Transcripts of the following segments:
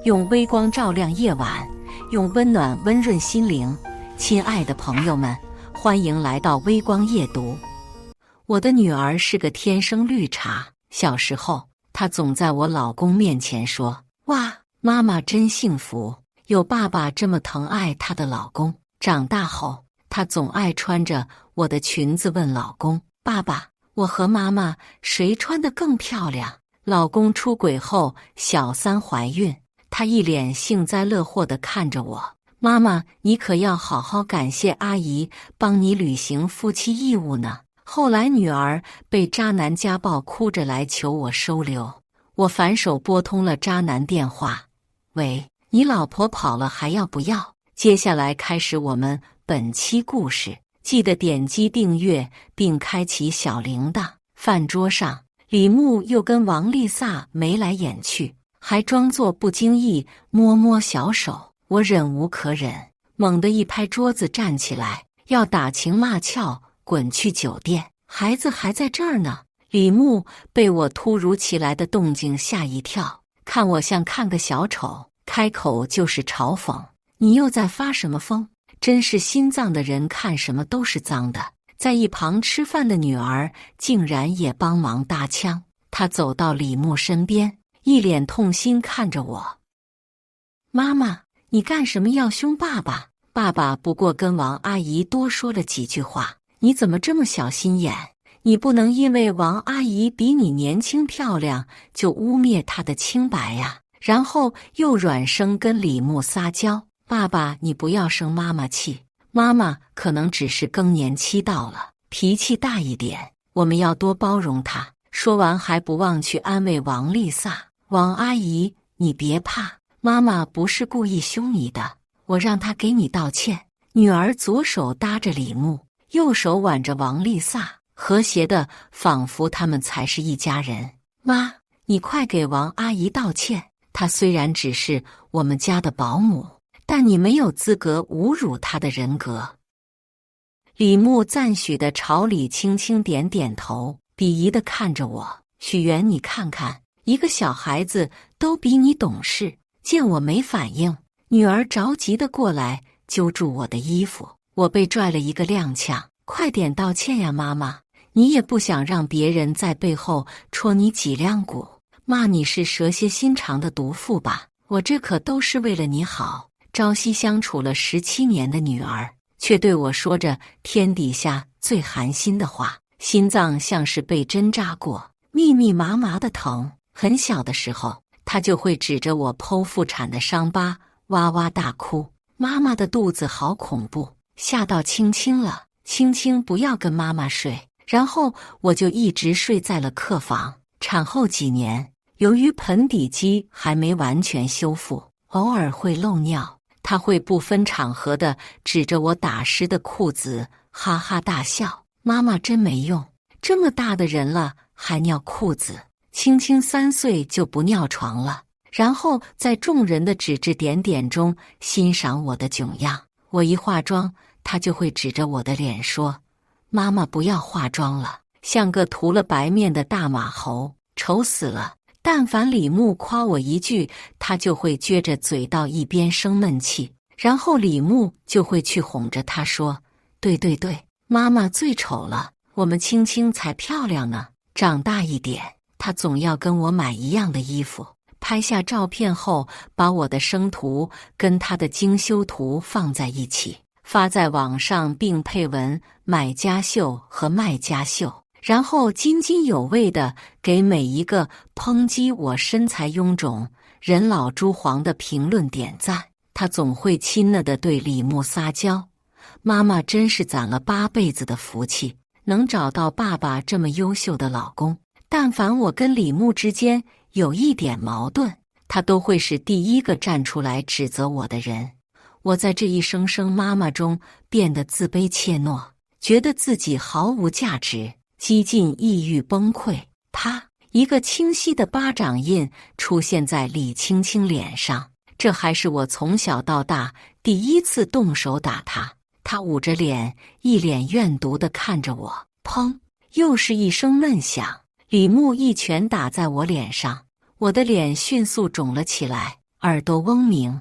用微光照亮夜晚，用温暖温润心灵。亲爱的朋友们，欢迎来到微光夜读。我的女儿是个天生绿茶，小时候她总在我老公面前说：“哇，妈妈真幸福，有爸爸这么疼爱她的老公。”长大后，她总爱穿着我的裙子问老公：“爸爸，我和妈妈谁穿得更漂亮？”老公出轨后，小三怀孕，她一脸幸灾乐祸地看着我：“妈妈，你可要好好感谢阿姨帮你履行夫妻义务呢。”后来女儿被渣男家暴，哭着来求我收留，我反手拨通了渣男电话：“喂，你老婆跑了还要不要？”接下来开始我们本期故事，记得点击订阅并开启小铃铛。饭桌上，李牧又跟王丽萨眉来眼去，还装作不经意摸摸小手。我忍无可忍，猛地一拍桌子，站起来要打情骂俏，滚去酒店，孩子还在这儿呢。李牧被我突如其来的动静吓一跳，看我像看个小丑，开口就是嘲讽：“你又在发什么疯？真是心脏的人看什么都是脏的。”在一旁吃饭的女儿竟然也帮忙搭腔。她走到李牧身边，一脸痛心看着我：“妈妈，你干什么要凶爸爸？爸爸不过跟王阿姨多说了几句话，你怎么这么小心眼？你不能因为王阿姨比你年轻漂亮就污蔑她的清白呀！”然后又软声跟李牧撒娇：“爸爸，你不要生妈妈气，妈妈可能只是更年期到了，脾气大一点，我们要多包容她。”说完还不忘去安慰王丽萨：“王阿姨，你别怕，妈妈不是故意凶你的，我让她给你道歉。”女儿左手搭着李牧，右手挽着王丽萨，和谐的仿佛他们才是一家人。“妈，你快给王阿姨道歉，她虽然只是我们家的保姆，但你没有资格侮辱她的人格。”李牧赞许的朝李轻轻点点头，鄙夷的看着我：“许源，你看看，一个小孩子都比你懂事。”见我没反应，女儿着急的过来揪住我的衣服，我被拽了一个踉跄：“快点道歉呀，妈妈！你也不想让别人在背后戳你脊梁骨，骂你是蛇蝎心肠的毒妇吧？我这可都是为了你好。”朝夕相处了17年的女儿，却对我说着天底下最寒心的话，心脏像是被针扎过，密密麻麻的疼。很小的时候，她就会指着我剖腹产的伤疤哇哇大哭：“妈妈的肚子好恐怖，吓到青青了，青青不要跟妈妈睡。”然后我就一直睡在了客房。产后几年，由于盆底肌还没完全修复，偶尔会漏尿，她会不分场合的指着我打湿的裤子哈哈大笑：“妈妈真没用，这么大的人了还尿裤子。青青3岁就不尿床了。”然后在众人的指指点点中欣赏我的囧样。我一化妆，她就会指着我的脸说：“妈妈不要化妆了，像个涂了白面的大马猴，丑死了。”但凡李牧夸我一句，她就会撅着嘴到一边生闷气，然后李牧就会去哄着她说：“对对对，妈妈最丑了，我们青青才漂亮呢。”长大一点，她总要跟我买一样的衣服，拍下照片后把我的生图跟她的精修图放在一起，发在网上，并配文“买家秀”和“卖家秀”，然后津津有味地给每一个抨击我身材臃肿、人老珠黄的评论点赞。她总会亲昵地对李牧撒娇：“妈妈真是攒了8辈子的福气，能找到爸爸这么优秀的老公。”但凡我跟李牧之间有一点矛盾，她都会是第一个站出来指责我的人。我在这一声声妈妈中变得自卑怯懦，觉得自己毫无价值，几近抑郁崩溃。她一个清晰的巴掌印出现在李青青脸上，这还是我从小到大第一次动手打她。她捂着脸，一脸怨毒地看着我，砰！又是一声闷响，李牧一拳打在我脸上，我的脸迅速肿了起来。耳朵嗡鸣，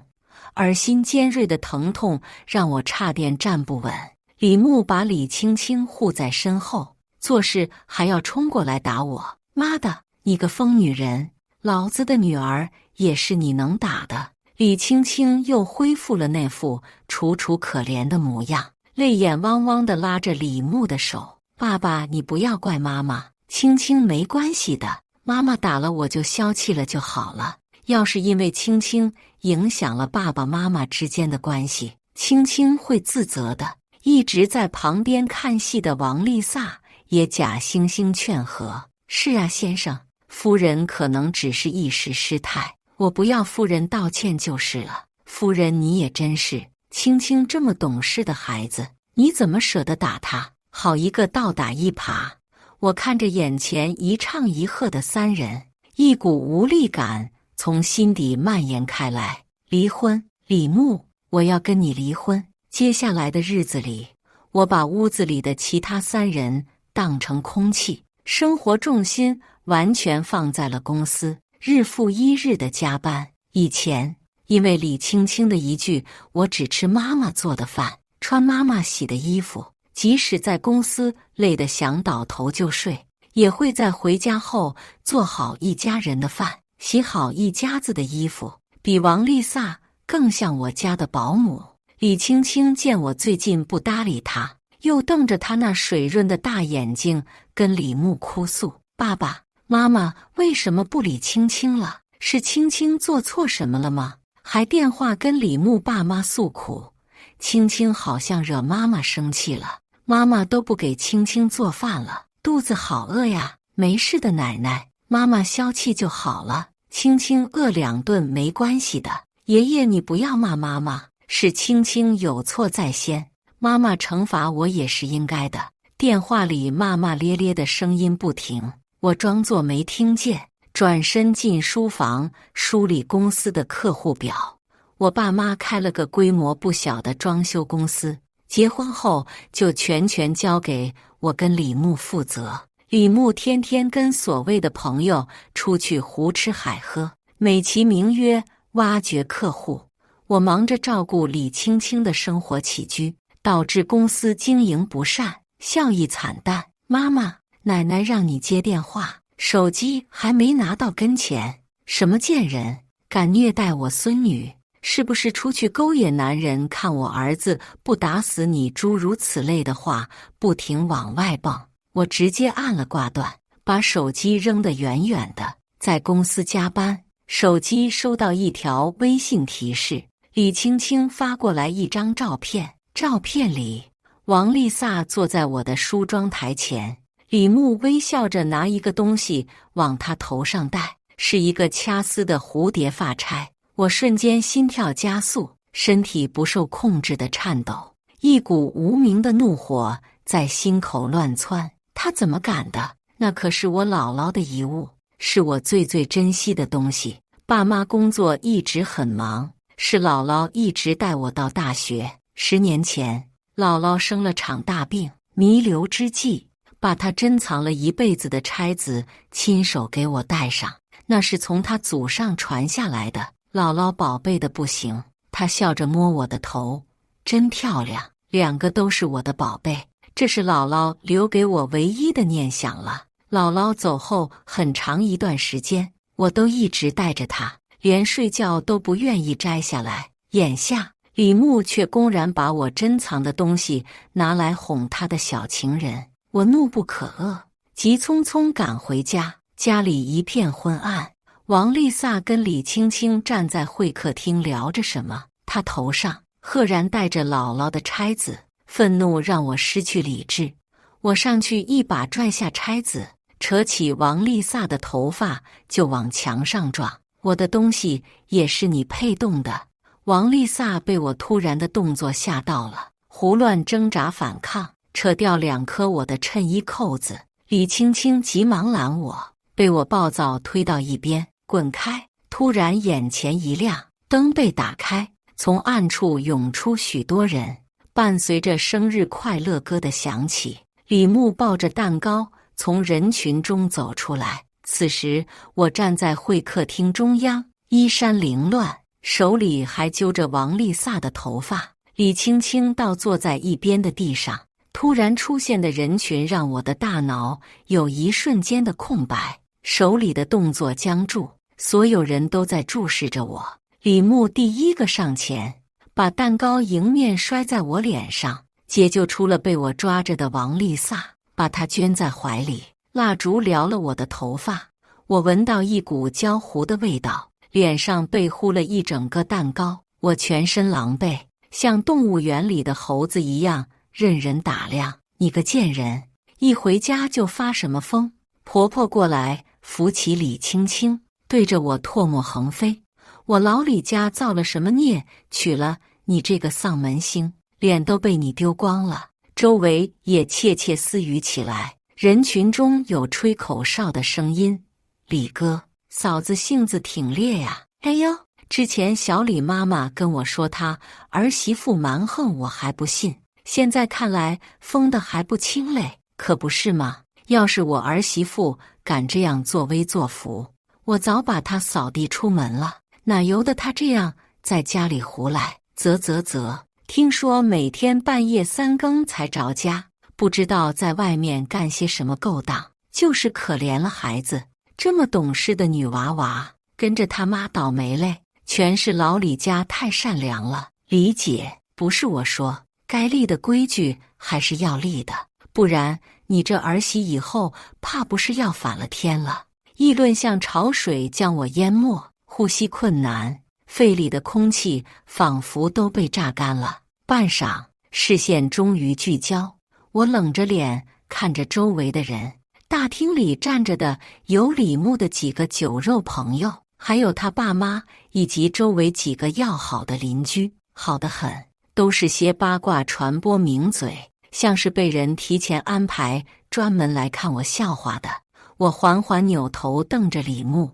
耳心尖锐的疼痛让我差点站不稳。李牧把李青青护在身后，做事还要冲过来打我。妈的，你个疯女人，老子的女儿也是你能打的。李青青又恢复了那副楚楚可怜的模样，泪眼汪汪地拉着李牧的手。爸爸，你不要怪妈妈，青青没关系的，妈妈打了我就消气了就好了。要是因为青青影响了爸爸妈妈之间的关系，青青会自责的。一直在旁边看戏的王丽萨也假惺惺劝和：是啊，先生，夫人可能只是一时失态，我不要夫人道歉就是了。夫人你也真是，青青这么懂事的孩子，你怎么舍得打她？好一个倒打一耙！我看着眼前一唱一和的三人，一股无力感从心底蔓延开来。离婚，李牧，我要跟你离婚。接下来的日子里，我把屋子里的其他三人当成空气，生活重心完全放在了公司，日复一日的加班。以前因为李青青的一句“我只吃妈妈做的饭，穿妈妈洗的衣服”，即使在公司累得想倒头就睡，也会在回家后做好一家人的饭，洗好一家子的衣服，比王丽萨更像我家的保姆。李青青见我最近不搭理她，又瞪着她那水润的大眼睛跟李牧哭诉：爸爸妈妈为什么不理青青了？是青青做错什么了吗？还电话跟李牧爸妈诉苦，青青好像惹妈妈生气了，妈妈都不给青青做饭了，肚子好饿呀。没事的奶奶，妈妈消气就好了，青青饿2顿没关系的。爷爷你不要骂妈妈，是青青有错在先，妈妈惩罚我也是应该的。电话里骂骂咧咧的声音不停，我装作没听见，转身进书房梳理公司的客户表。我爸妈开了个规模不小的装修公司，结婚后就全权交给我跟李牧负责。李牧天天跟所谓的朋友出去胡吃海喝，美其名曰挖掘客户。我忙着照顾李青青的生活起居，导致公司经营不善，效益惨淡。妈妈，奶奶让你接电话，手机还没拿到跟前。什么贱人，敢虐待我孙女，是不是出去勾引男人？看我儿子不打死你，诸如此类的话不停往外蹦。我直接按了挂断，把手机扔得远远的。在公司加班，手机收到一条微信提示，李青青发过来一张照片，照片里王丽萨坐在我的梳妆台前，李牧微笑着拿一个东西往她头上戴，是一个掐丝的蝴蝶发钗。我瞬间心跳加速，身体不受控制的颤抖，一股无名的怒火在心口乱窜。他怎么敢的？那可是我姥姥的遗物，是我最珍惜的东西。爸妈工作一直很忙，是姥姥一直带我到大学。10年前，姥姥生了场大病，弥留之际，把她珍藏了一辈子的钗子亲手给我戴上，那是从她祖上传下来的。姥姥宝贝的不行，她笑着摸我的头，真漂亮，2个都是我的宝贝。这是姥姥留给我唯一的念想了。姥姥走后很长一段时间，我都一直带着它，连睡觉都不愿意摘下来。眼下，李牧却公然把我珍藏的东西拿来哄他的小情人，我怒不可遏，急匆匆赶回家。家里一片昏暗，王丽萨跟李青青站在会客厅聊着什么，她头上赫然戴着姥姥的钗子。愤怒让我失去理智，我上去一把拽下钗子，扯起王丽萨的头发就往墙上撞。我的东西也是你配动的。王丽萨被我突然的动作吓到了，胡乱挣扎反抗，扯掉2颗我的衬衣扣子。李青青急忙拦我，被我暴躁推到一边，滚开！突然眼前一亮，灯被打开，从暗处涌出许多人。伴随着生日快乐歌的响起，李牧抱着蛋糕从人群中走出来。此时我站在会客厅中央，衣衫凌乱，手里还揪着王丽萨的头发。李青青倒坐在一边的地上。突然出现的人群让我的大脑有一瞬间的空白，手里的动作僵住，所有人都在注视着我。李牧第一个上前，把蛋糕迎面摔在我脸上，解救出了被我抓着的王丽萨，把她圈在怀里。蜡烛撩了我的头发，我闻到一股焦糊的味道，脸上被糊了一整个蛋糕，我全身狼狈，像动物园里的猴子一样任人打量。你个贱人，一回家就发什么疯？婆婆过来扶起李青青，对着我唾沫横飞。我老李家造了什么孽，娶了你这个丧门星，脸都被你丢光了。周围也窃窃私语起来，人群中有吹口哨的声音。李哥，嫂子性子挺烈呀。哎呦，之前小李妈妈跟我说她儿媳妇蛮横，我还不信，现在看来疯得还不轻嘞，可不是吗？要是我儿媳妇敢这样作威作福，我早把她扫地出门了，哪由得她这样在家里胡来。听说每天半夜3更才着家，不知道在外面干些什么勾当，就是可怜了孩子。这么懂事的女娃娃，跟着他妈倒霉嘞，全是老李家太善良了。李姐，不是我说，该立的规矩还是要立的，不然你这儿媳以后怕不是要反了天了。议论像潮水将我淹没，呼吸困难，肺里的空气仿佛都被榨干了。半晌，视线终于聚焦，我冷着脸看着周围的人。大厅里站着的有李牧的几个酒肉朋友，还有他爸妈以及周围几个要好的邻居，好得很，都是些八卦传播名嘴，像是被人提前安排专门来看我笑话的。我缓缓扭头瞪着李牧，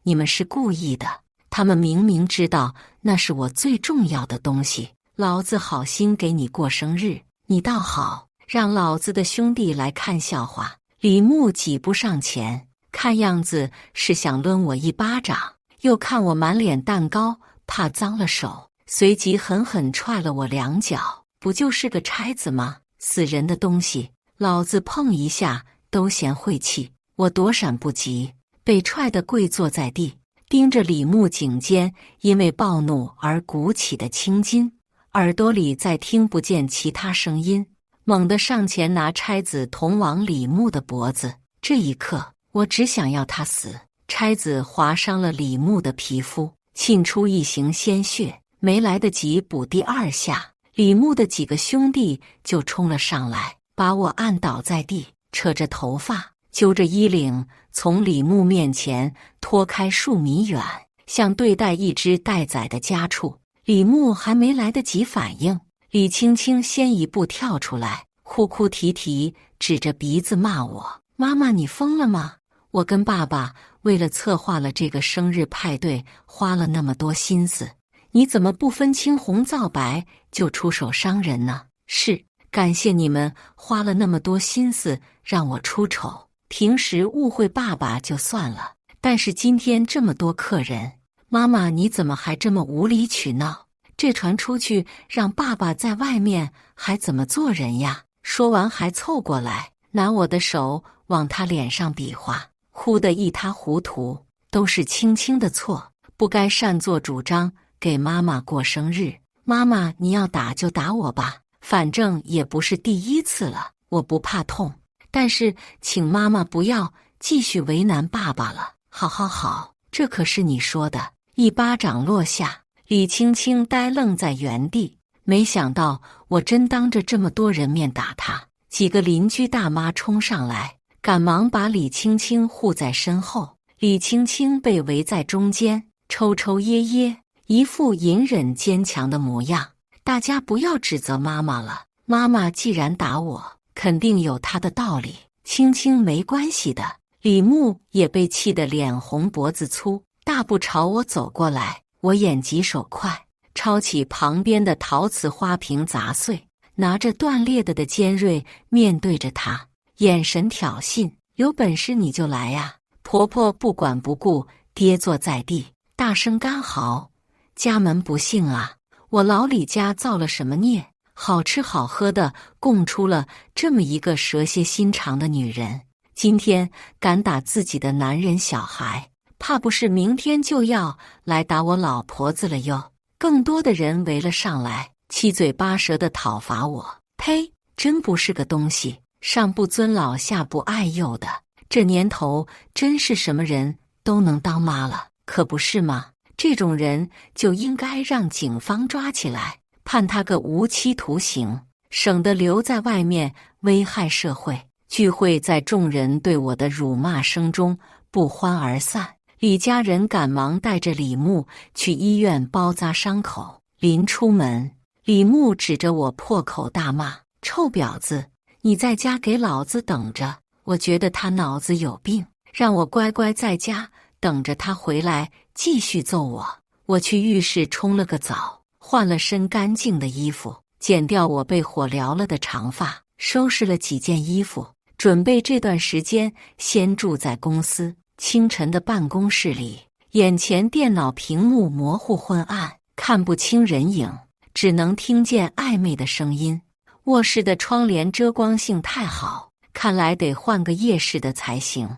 你们是故意的，他们明明知道那是我最重要的东西，老子好心给你过生日，你倒好，让老子的兄弟来看笑话。李牧几步上前，看样子是想抡我一巴掌，又看我满脸蛋糕，怕脏了手，随即狠狠踹了我2脚。不就是个拆子吗？死人的东西，老子碰一下都嫌晦气。我躲闪不及，被踹得跪坐在地，盯着李牧颈间因为暴怒而鼓起的青筋，耳朵里再听不见其他声音，猛地上前拿拆子捅往李牧的脖子。这一刻，我只想要他死。拆子划伤了李牧的皮肤，沁出一行鲜血，没来得及补第2下，李牧的几个兄弟就冲了上来，把我按倒在地，扯着头发，揪着衣领，从李牧面前拖开数米远，像对待一只待宰的家畜。李牧还没来得及反应，李青青先一步跳出来，哭哭啼啼，指着鼻子骂我：妈妈，你疯了吗？我跟爸爸为了策划了这个生日派对，花了那么多心思，你怎么不分青红皂白就出手伤人呢？是，感谢你们花了那么多心思让我出丑，平时误会爸爸就算了，但是今天这么多客人，妈妈你怎么还这么无理取闹？这传出去，让爸爸在外面还怎么做人呀？说完还凑过来，拿我的手往他脸上比划，哭得一塌糊涂。都是青青的错，不该擅作主张给妈妈过生日。妈妈，你要打就打我吧，反正也不是第1次了，我不怕痛。但是请妈妈不要继续为难爸爸了。好，这可是你说的。一巴掌落下，李青青呆愣在原地，没想到我真当着这么多人面打她。几个邻居大妈冲上来，赶忙把李青青护在身后。李青青被围在中间，抽抽噎噎，一副隐忍坚强的模样。大家不要指责妈妈了，妈妈既然打我，肯定有她的道理，青青没关系的。李牧也被气得脸红脖子粗，大步朝我走过来。我眼疾手快，抄起旁边的陶瓷花瓶砸碎，拿着断裂的尖锐面对着他，眼神挑衅：有本事你就来呀！婆婆不管不顾，跌坐在地，大声干嚎：家门不幸啊！我老李家造了什么孽？好吃好喝的供出了这么一个蛇蝎心肠的女人，今天敢打自己的男人小孩，怕不是明天就要来打我老婆子了哟！更多的人围了上来，七嘴八舌的讨伐我。呸！真不是个东西，上不尊老下不爱幼的。这年头真是什么人都能当妈了，可不是吗？这种人就应该让警方抓起来，判他个无期徒刑，省得留在外面危害社会。聚会在众人对我的辱骂声中不欢而散。李家人赶忙带着李牧去医院包扎伤口。临出门，李牧指着我破口大骂：“臭婊子，你在家给老子等着！”我觉得他脑子有病，让我乖乖在家等着他回来继续揍我。我去浴室冲了个澡，换了身干净的衣服，剪掉我被火燎了的长发，收拾了几件衣服，准备这段时间先住在公司。清晨的办公室里，眼前电脑屏幕模糊昏暗，看不清人影，只能听见暧昧的声音。卧室的窗帘遮光性太好，看来得换个夜视的才行。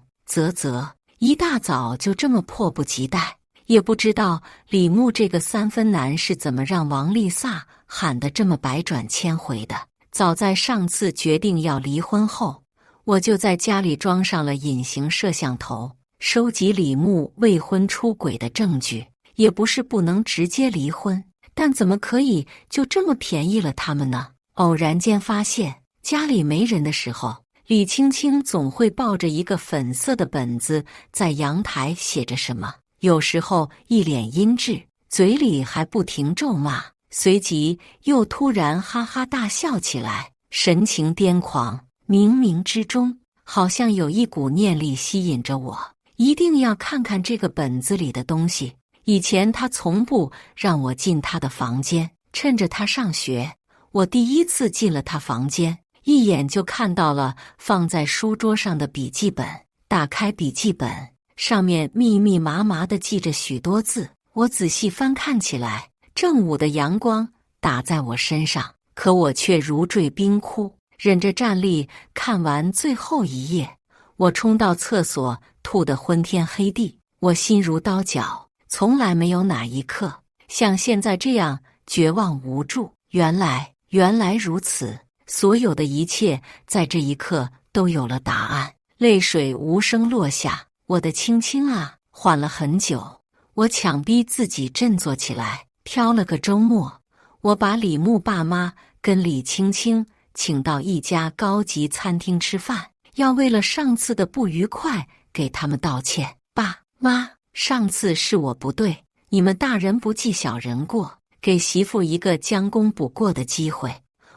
一大早就这么迫不及待，也不知道李牧这个三分男是怎么让王丽萨喊得这么百转千回的。早在上次决定要离婚后，我就在家里装上了隐形摄像头，收集李牧未婚出轨的证据。也不是不能直接离婚，但怎么可以就这么便宜了他们呢？偶然间发现家里没人的时候，李青青总会抱着一个粉色的本子在阳台写着什么，有时候一脸阴鸷，嘴里还不停咒骂，随即又突然哈哈大笑起来，神情癫狂。冥冥之中好像有一股念力吸引着我，一定要看看这个本子里的东西。以前他从不让我进他的房间，趁着他上学，我第一次进了他房间，一眼就看到了放在书桌上的笔记本。打开笔记本，上面密密麻麻地记着许多字。我仔细翻看起来，正午的阳光打在我身上，可我却如坠冰窟，忍着战栗看完最后一页。我冲到厕所，吐得昏天黑地，我心如刀绞。从来没有哪一刻像现在这样绝望无助。原来如此，所有的一切在这一刻都有了答案。泪水无声落下，我的青青啊，缓了很久。我强逼自己振作起来，挑了个周末，我把李牧爸妈跟李青青请到一家高级餐厅吃饭，要为了上次的不愉快给他们道歉。爸妈，上次是我不对，你们大人不计小人过，给媳妇一个将功补过的机会。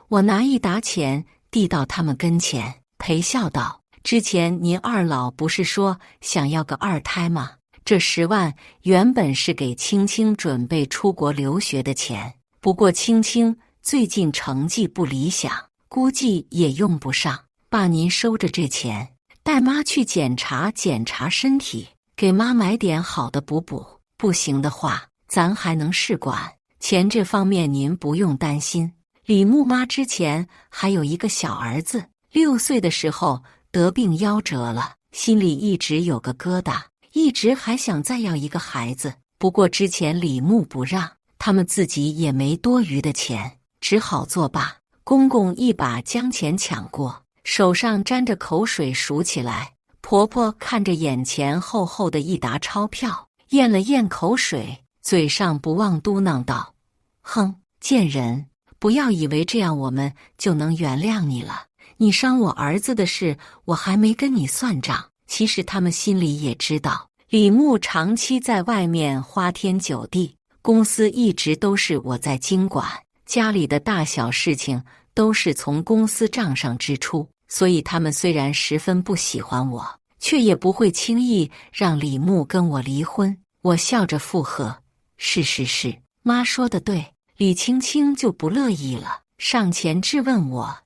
我拿一沓钱递到他们跟前，陪笑道：“之前您二老不是说想要个二胎吗？这10万原本是给青青准备出国留学的钱，不过青青最近成绩不理想，估计也用不上。爸您收着这钱，带妈去检查检查身体，给妈买点好的补补，不行的话，咱还能试管。钱这方面您不用担心。”李牧妈之前还有一个小儿子，6岁的时候得病夭折了，心里一直有个疙瘩，一直还想再要一个孩子。不过之前李牧不让，他们自己也没多余的钱，只好作罢。公公一把将钱抢过，手上沾着口水数起来。婆婆看着眼前厚厚的一沓钞票，咽了咽口水，嘴上不忘嘟囔道：“哼，贱人，不要以为这样我们就能原谅你了。你伤我儿子的事，我还没跟你算账。”其实他们心里也知道，李牧长期在外面花天酒地，公司一直都是我在经管，家里的大小事情都是从公司账上支出。所以他们虽然十分不喜欢我，却也不会轻易让李牧跟我离婚。我笑着附和：“是，妈说的对。”李青青就不乐意了，上前质问我：“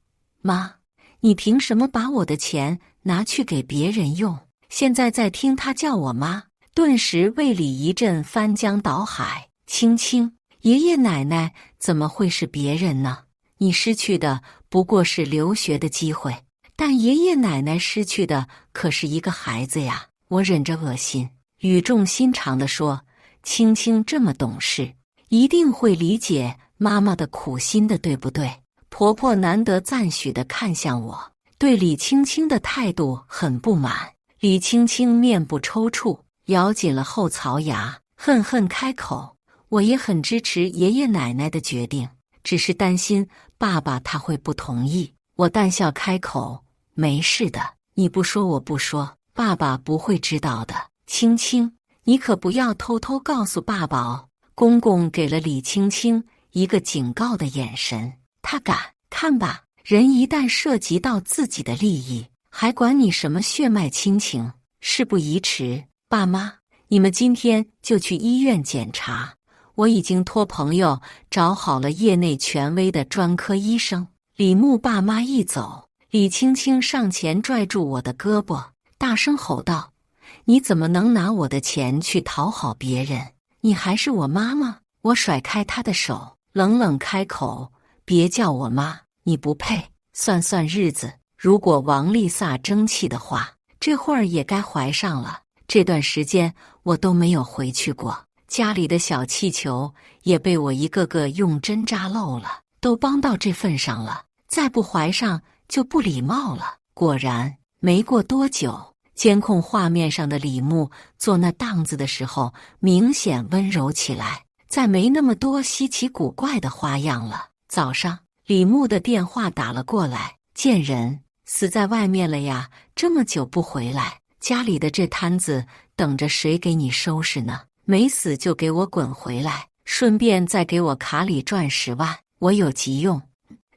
妈，你凭什么把我的钱拿去给别人用？”现在再听他叫我妈，顿时胃里一阵翻江倒海。青青，爷爷奶奶怎么会是别人呢？你失去的不过是留学的机会，但爷爷奶奶失去的可是一个孩子呀。我忍着恶心，语重心长地说：青青这么懂事，一定会理解妈妈的苦心的，对不对？婆婆难得赞许地看向我，对李青青的态度很不满。李青青面部抽搐，咬紧了后槽牙，恨恨开口：我也很支持爷爷奶奶的决定，只是担心爸爸他会不同意。我淡笑开口：没事的，你不说我不说，爸爸不会知道的。青青，你可不要偷偷告诉爸爸哦。公公给了李青青一个警告的眼神，他敢看吧，人一旦涉及到自己的利益，还管你什么血脉亲情？事不宜迟，爸妈，你们今天就去医院检查。我已经托朋友找好了业内权威的专科医生。李牧爸妈一走，李青青上前拽住我的胳膊，大声吼道：你怎么能拿我的钱去讨好别人？你还是我妈吗？我甩开他的手，冷冷开口：别叫我妈，你不配。算算日子，如果王丽萨争气的话，这会儿也该怀上了。这段时间我都没有回去过，家里的小气球也被我一个个用针扎漏了，都帮到这份上了，再不怀上就不礼貌了。果然，没过多久，监控画面上的李牧做那档子的时候明显温柔起来，再没那么多稀奇古怪的花样了。早上，李牧的电话打了过来：贱人，死在外面了呀，这么久不回来，家里的这摊子等着谁给你收拾呢？没死就给我滚回来，顺便再给我卡里赚10万，我有急用。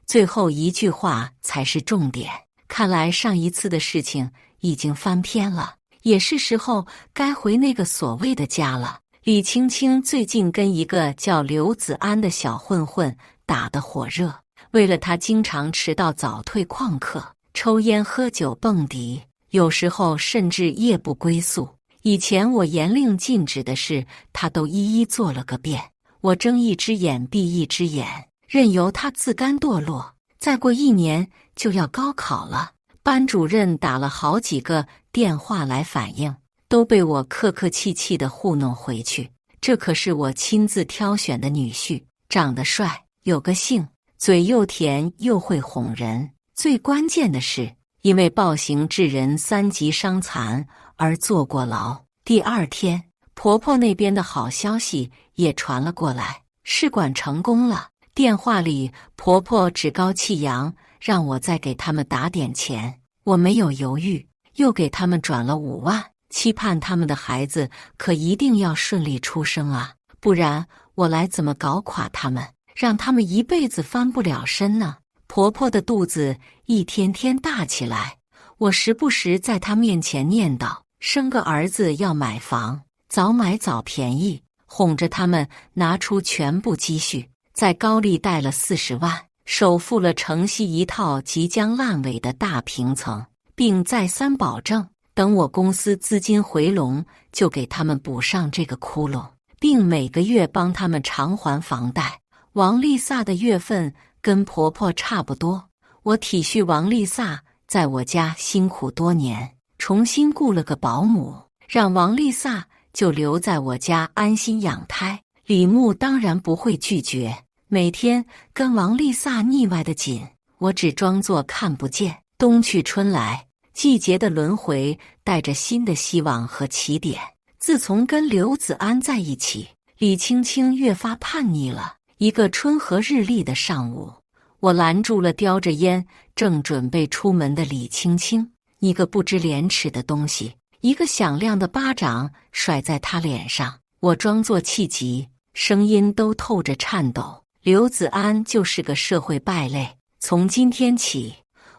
最后一句话才是重点。看来上一次的事情已经翻篇了，也是时候该回那个所谓的家了。李青青最近跟一个叫刘子安的小混混打得火热，为了他经常迟到早退旷课，抽烟喝酒蹦迪，有时候甚至夜不归宿。以前我严令禁止的事，他都一一做了个遍。我睁一只眼闭一只眼，任由他自甘堕落。再过1年就要高考了，班主任打了好几个电话来反映，都被我客客气气地糊弄回去。这可是我亲自挑选的女婿，长得帅，有个性，嘴又甜又会哄人。最关键的是，因为暴行致人3级伤残而坐过牢。第2天，婆婆那边的好消息也传了过来，试管成功了。电话里，婆婆趾高气扬，让我再给他们打点钱。我没有犹豫，又给他们转了5万，期盼他们的孩子可一定要顺利出生啊，不然我来怎么搞垮他们，让他们一辈子翻不了身呢？婆婆的肚子一天天大起来，我时不时在她面前念叨，生个儿子要买房，早买早便宜，哄着他们拿出全部积蓄，在高利贷了40万，首付了城西一套即将烂尾的大平层，并再三保证，等我公司资金回笼，就给他们补上这个窟窿，并每个月帮他们偿还房贷。王丽萨的月份跟婆婆差不多，我体恤王丽萨在我家辛苦多年，重新雇了个保姆，让王丽萨就留在我家安心养胎。李牧当然不会拒绝，每天跟王丽萨腻歪得紧，我只装作看不见。冬去春来，季节的轮回带着新的希望和起点。自从跟刘子安在一起，李青青越发叛逆了。一个春和日丽的上午，我拦住了叼着烟正准备出门的李青青。你个不知廉耻的东西！一个响亮的巴掌甩在他脸上。我装作气急，声音都透着颤抖。刘子安就是个社会败类，从今天起，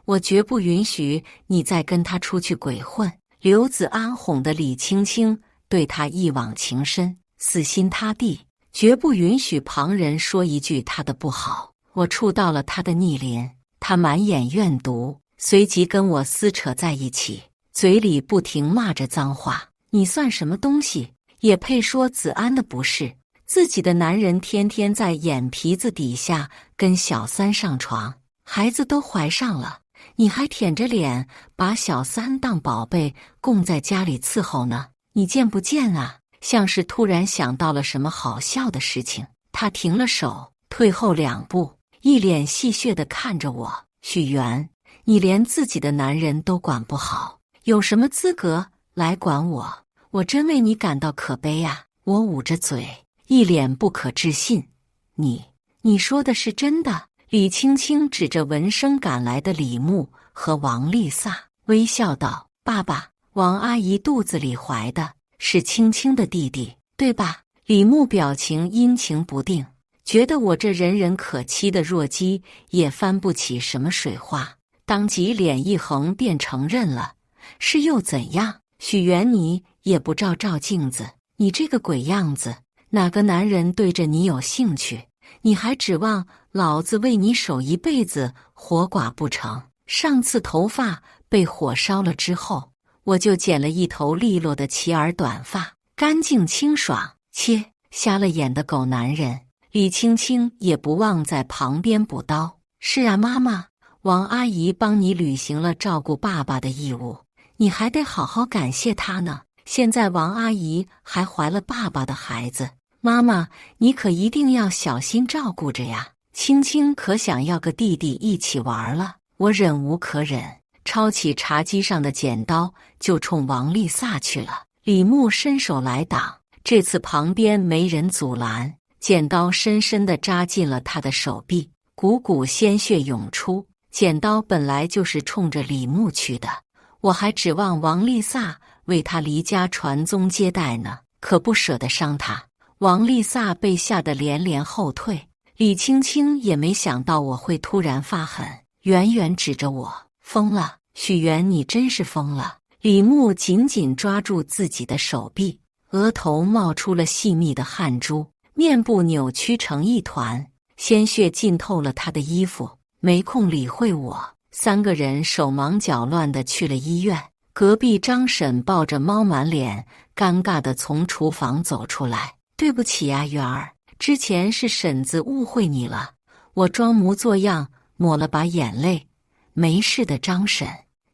我绝不允许你再跟他出去鬼混。刘子安哄得李青青对他一往情深，死心塌地，绝不允许旁人说一句他的不好。我触到了他的逆鳞，他满眼怨毒，随即跟我撕扯在一起，嘴里不停骂着脏话。你算什么东西，也配说子安的不是？自己的男人天天在眼皮子底下跟小三上床，孩子都怀上了，你还舔着脸把小三当宝贝供在家里伺候呢，你贱不贱啊？像是突然想到了什么好笑的事情，他停了手，退后2步，一脸戏谑地看着我。许源，你连自己的男人都管不好，有什么资格来管我？我真为你感到可悲啊！我捂着嘴，一脸不可置信。你说的是真的？李青青指着闻声赶来的李牧和王丽萨，微笑道：“爸爸，王阿姨肚子里怀的是青青的弟弟，对吧？”李牧表情阴晴不定，觉得我这人人可欺的弱鸡也翻不起什么水花，当即脸一横便承认了。是又怎样？许源，你也不照照镜子，你这个鬼样子，哪个男人对着你有兴趣？你还指望老子为你守一辈子活寡不成？上次头发被火烧了之后，我就剪了一头利落的齐耳短发，干净清爽。切，瞎了眼的狗男人！李青青也不忘在旁边补刀。是啊，妈妈，王阿姨帮你履行了照顾爸爸的义务，你还得好好感谢她呢。现在王阿姨还怀了爸爸的孩子，妈妈，你可一定要小心照顾着呀。青青可想要个弟弟一起玩了。我忍无可忍，抄起茶几上的剪刀就冲王丽萨去了。李牧伸手来挡，这次旁边没人阻拦，剪刀深深地扎进了他的手臂，股股鲜血涌出。剪刀本来就是冲着李牧去的，我还指望王丽萨为他离家传宗接代呢，可不舍得伤他。王丽萨被吓得连连后退，李青青也没想到我会突然发狠，远远指着我：“疯了，许源，你真是疯了！”李牧紧紧抓住自己的手臂，额头冒出了细密的汗珠，面部扭曲成一团，鲜血浸透了他的衣服，没空理会我。3个人手忙脚乱地去了医院。隔壁张婶抱着猫满脸，尴尬地从厨房走出来：“对不起啊，源儿，之前是婶子误会你了。”我装模作样抹了把眼泪：“没事的，张婶，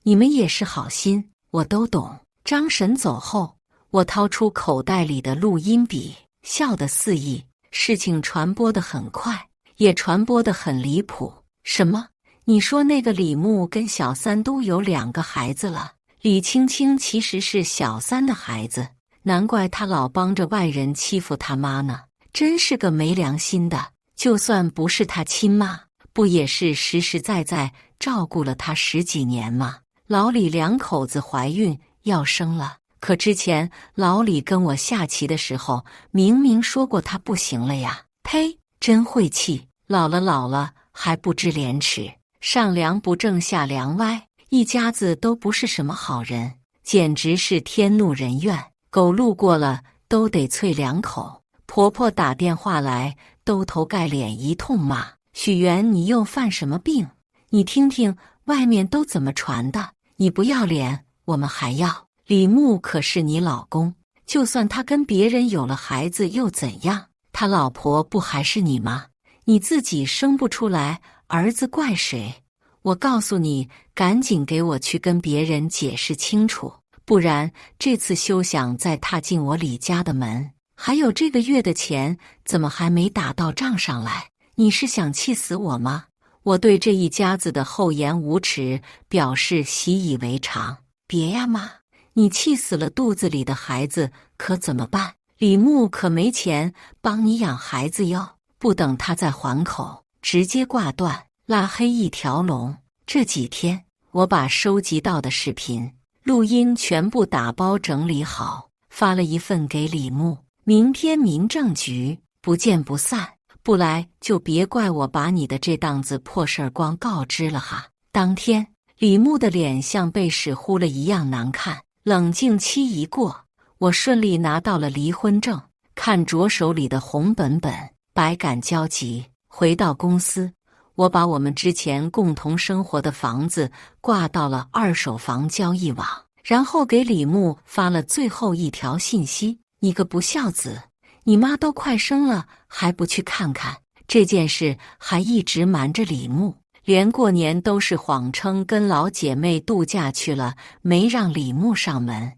你们也是好心，我都懂。”张婶走后，我掏出口袋里的录音笔，笑得肆意。事情传播得很快，也传播得很离谱。什么？你说那个李牧跟小三都有2个孩子了？李青青其实是小三的孩子，难怪他老帮着外人欺负他妈呢，真是个没良心的。就算不是他亲妈，不也是实实在在照顾了他10几年吗？老李2口子怀孕要生了，可之前老李跟我下棋的时候，明明说过他不行了呀！呸，真晦气！老了还不知廉耻，上梁不正下梁歪，一家子都不是什么好人，简直是天怒人怨。狗路过了都得啐2口，婆婆打电话来兜头盖脸一通骂：“许源，你又犯什么病？你听听外面都怎么传的，你不要脸，我们还要。李牧可是你老公，就算他跟别人有了孩子又怎样？他老婆不还是你吗？你自己生不出来，儿子怪谁？我告诉你，赶紧给我去跟别人解释清楚，不然这次休想再踏进我李家的门。还有这个月的钱怎么还没打到账上来？你是想气死我吗？”我对这一家子的厚颜无耻表示习以为常。别呀妈，你气死了肚子里的孩子可怎么办？李牧可没钱帮你养孩子哟，不等他再还口，直接挂断，拉黑一条龙。这几天我把收集到的视频、录音全部打包整理好，发了一份给李牧。明天民政局不见不散，不来就别怪我把你的这档子破事儿光告知了哈。当天，李牧的脸像被屎呼了一样难看。冷静期一过，我顺利拿到了离婚证，看着手里的红本本，百感交集。回到公司，我把我们之前共同生活的房子挂到了2手房交易网，然后给李牧发了最后一条信息：“你个不孝子，你妈都快生了，还不去看看？这件事还一直瞒着李牧，连过年都是谎称跟老姐妹度假去了，没让李牧上门。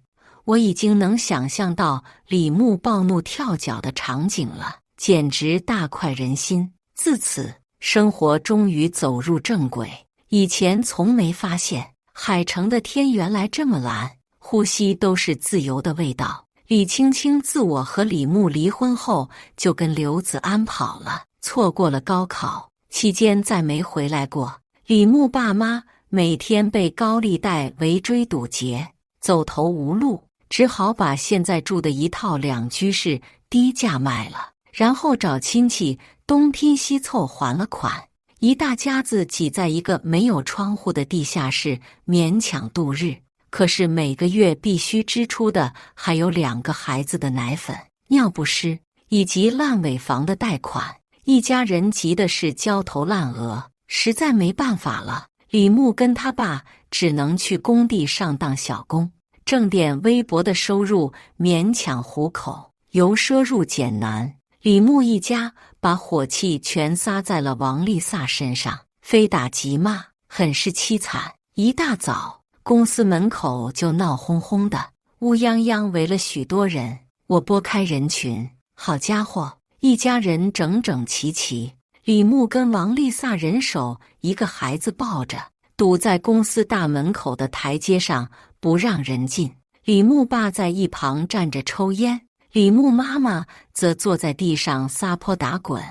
我已经能想象到李牧暴怒跳脚的场景了，简直大快人心。自此，生活终于走入正轨。以前从没发现海城的天原来这么蓝，呼吸都是自由的味道。李青青自我和李牧离婚后，就跟刘子安跑了，错过了高考，期间再没回来过。李牧爸妈每天被高利贷围追堵截，走投无路，只好把现在住的一套2居室低价卖了，然后找亲戚东拼西凑还了款。一大家子挤在一个没有窗户的地下室勉强度日。可是每个月必须支出的还有2个孩子的奶粉、尿不湿以及烂尾房的贷款，一家人急的是焦头烂额，实在没办法了。李牧跟他爸只能去工地上当小工，挣点微薄的收入勉强糊口，由奢入俭难。李牧一家把火气全撒在了王丽萨身上，非打即骂，很是凄惨。一大早，公司门口就闹哄哄的，乌泱泱围了许多人。我拨开人群，好家伙，一家人整整齐齐。李牧跟王丽萨人手一个孩子抱着，堵在公司大门口的台阶上，不让人进。李牧爸在一旁站着抽烟，李牧妈妈则坐在地上撒泼打滚。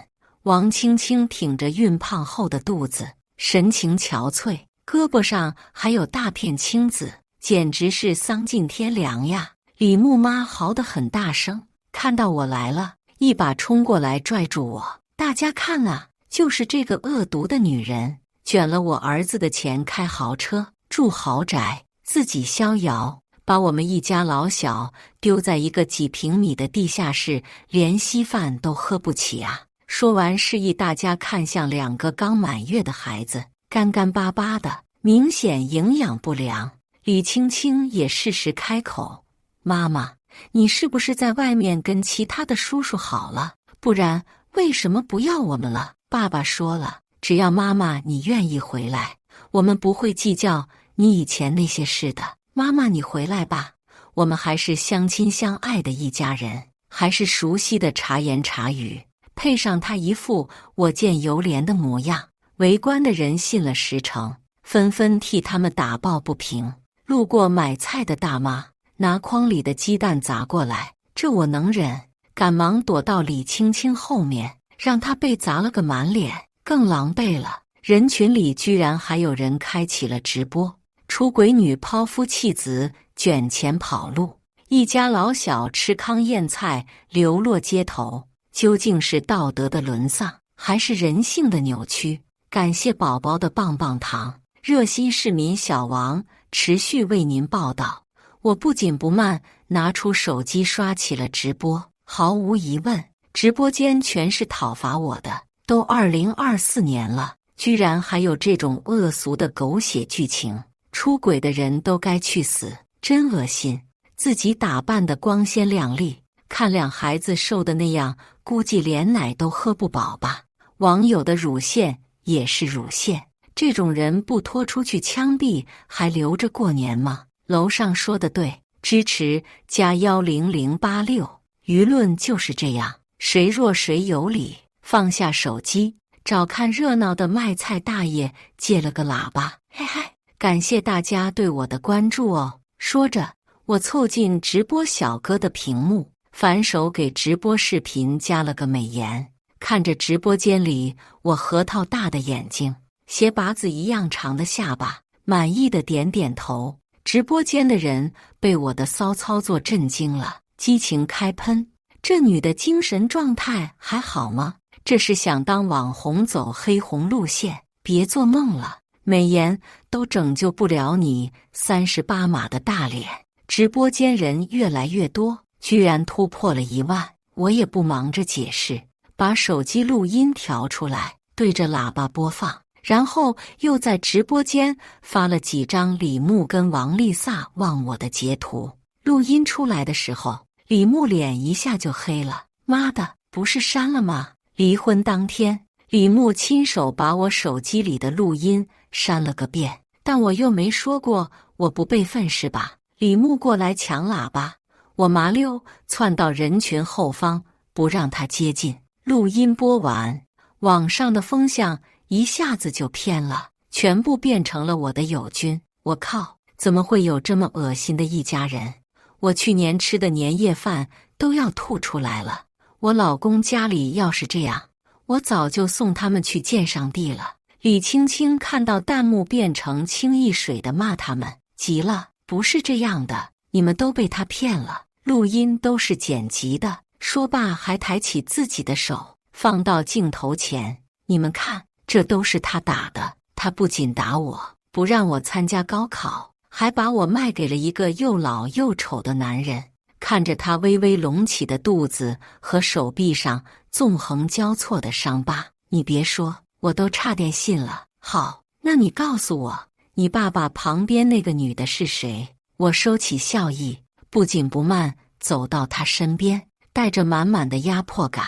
王青青挺着孕胖后的肚子，神情憔悴，胳膊上还有大片青紫，简直是丧尽天良呀！李牧妈嚎得很大声，看到我来了，一把冲过来拽住我。大家看啊，就是这个恶毒的女人，卷了我儿子的钱开豪车，住豪宅，自己逍遥，把我们一家老小丢在一个几平米的地下室，连稀饭都喝不起啊！说完示意大家看向2个刚满月的孩子，干干巴巴的，明显营养不良。李青青也适时开口：妈妈，你是不是在外面跟其他的叔叔好了？不然为什么不要我们了？爸爸说了，只要妈妈你愿意回来，我们不会计较你以前那些事的。妈妈你回来吧，我们还是相亲相爱的一家人，还是熟悉的茶言茶语，配上他一副我见犹怜的模样，围观的人信了10成，纷纷替他们打抱不平。路过买菜的大妈拿筐里的鸡蛋砸过来，这我能忍，赶忙躲到李青青后面，让她被砸了个满脸，更狼狈了。人群里居然还有人开起了直播，出轨女抛夫弃子，卷钱跑路，一家老小吃糠咽菜，流落街头。究竟是道德的沦丧，还是人性的扭曲？感谢宝宝的棒棒糖，热心市民小王持续为您报道。我不紧不慢拿出手机刷起了直播，毫无疑问，直播间全是讨伐我的。都2024年了，居然还有这种恶俗的狗血剧情，出轨的人都该去死，真恶心！自己打扮得光鲜亮丽，看2孩子瘦的那样，估计连奶都喝不饱吧。网友的乳腺也是乳腺，这种人不拖出去枪毙，还留着过年吗？楼上说的对，支持加10086，舆论就是这样，谁弱谁有理。放下手机，找看热闹的卖菜大爷借了个喇叭，嘿嘿，感谢大家对我的关注哦。说着，我凑近直播小哥的屏幕，反手给直播视频加了个美颜。看着直播间里我核桃大的眼睛，鞋拔子一样长的下巴，满意的点点头。直播间的人被我的骚操作震惊了，激情开喷。这女的精神状态还好吗？这是想当网红走黑红路线，别做梦了，美颜都拯救不了你38码的大脸。直播间人越来越多，居然突破了1万，我也不忙着解释，把手机录音调出来，对着喇叭播放，然后又在直播间发了几张李牧跟王丽萨忘我的截图。录音出来的时候，李牧脸一下就黑了，妈的，不是删了吗？离婚当天，李牧亲手把我手机里的录音删了个遍，但我又没说过我不备份是吧？李牧过来抢喇叭，我麻溜窜到人群后方，不让他接近。录音播完，网上的风向一下子就偏了，全部变成了我的友军。我靠，怎么会有这么恶心的一家人？我去年吃的年夜饭都要吐出来了。我老公家里要是这样，我早就送他们去见上帝了。李青青看到弹幕变成清一水的骂他们，急了，不是这样的，你们都被他骗了，录音都是剪辑的。说罢还抬起自己的手放到镜头前，你们看，这都是他打的。他不仅打我，不让我参加高考，还把我卖给了一个又老又丑的男人。看着他微微隆起的肚子和手臂上纵横交错的伤疤，你别说，我都差点信了。好，那你告诉我，你爸爸旁边那个女的是谁？我收起笑意，不紧不慢走到他身边，带着满满的压迫感。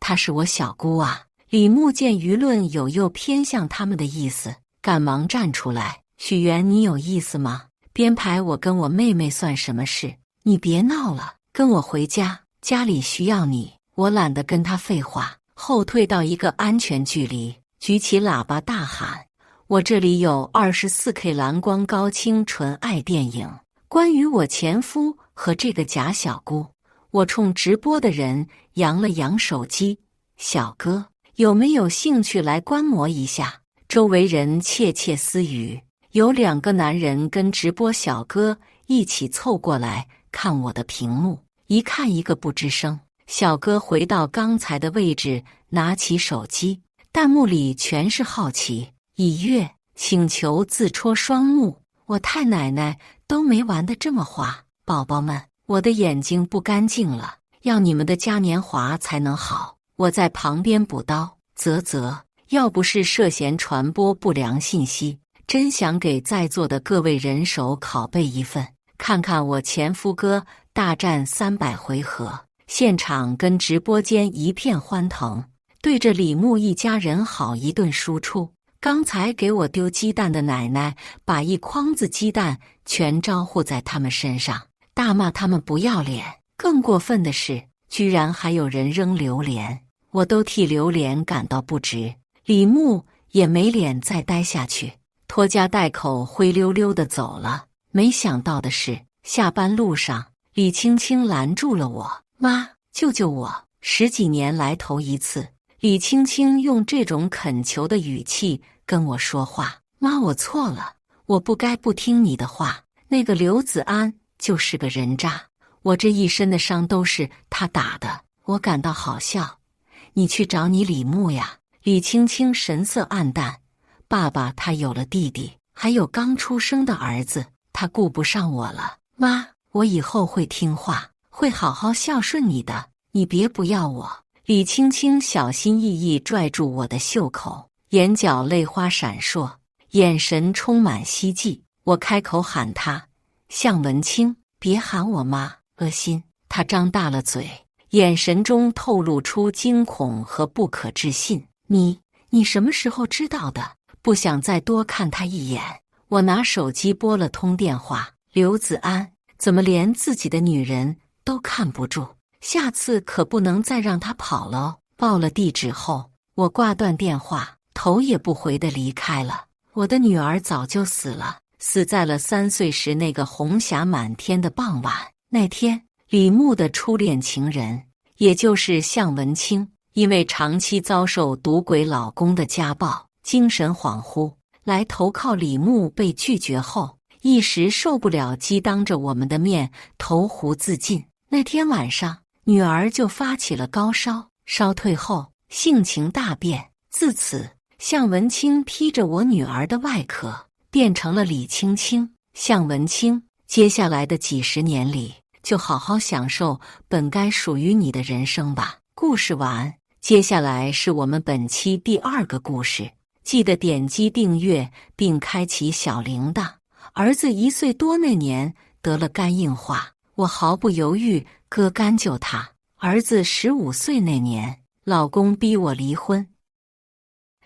她是我小姑啊。李牧见舆论有又偏向他们的意思，赶忙站出来，许愿，你有意思吗？编排我跟我妹妹算什么事？你别闹了，跟我回家，家里需要你。我懒得跟他废话，后退到一个安全距离，举起喇叭大喊，我这里有 24K 蓝光高清纯爱电影，关于我前夫和这个假小姑。我冲直播的人扬了扬手机，小哥，有没有兴趣来观摩一下？周围人窃窃私语，有2个男人跟直播小哥一起凑过来看我的屏幕，一看一个不吱声。小哥回到刚才的位置，拿起手机，弹幕里全是好奇、已阅、请求自戳双目。我太奶奶都没玩得这么花，宝宝们，我的眼睛不干净了，要你们的嘉年华才能好。我在旁边补刀，啧，要不是涉嫌传播不良信息，真想给在座的各位人手拷贝一份，看看我前夫哥大战300回合，现场跟直播间一片欢腾，对着李牧一家人好一顿输出。刚才给我丢鸡蛋的奶奶把一筐子鸡蛋全招呼在他们身上，大骂他们不要脸。更过分的是，居然还有人扔榴莲，我都替榴莲感到不值。李牧也没脸再待下去，拖家带口灰溜溜地走了。没想到的是，下班路上李青青拦住了我，妈，救救我！10几年来头一次，李青青用这种恳求的语气跟我说话。妈，我错了，我不该不听你的话，那个刘子安就是个人渣，我这一身的伤都是他打的。我感到好笑，你去找你李牧呀。李青青神色黯淡，爸爸他有了弟弟，还有刚出生的儿子，他顾不上我了。妈，我以后会听话，会好好孝顺你的，你别不要我。李青青小心翼翼拽住我的袖口，眼角泪花闪烁，眼神充满希冀。我开口喊他，向文清，别喊我妈，恶心。他张大了嘴，眼神中透露出惊恐和不可置信。你什么时候知道的？不想再多看他一眼。我拿手机拨了通电话，刘子安，怎么连自己的女人都看不住？下次可不能再让他跑了哦。报了地址后，我挂断电话，头也不回地离开了。我的女儿早就死了，死在了3岁时那个红霞满天的傍晚。那天，李牧的初恋情人，也就是向文清，因为长期遭受赌鬼老公的家暴，精神恍惚，来投靠李牧被拒绝后，一时受不了激，当着我们的面投湖自尽。那天晚上，女儿就发起了高烧，烧退后性情大变。自此，向文清披着我女儿的外壳，变成了李青青。向文清，接下来的几十年里，就好好享受本该属于你的人生吧。故事完，接下来是我们本期第2个故事，记得点击订阅并开启小铃铛。儿子1岁多那年得了肝硬化，我毫不犹豫割肝救他。儿子15岁那年，老公逼我离婚，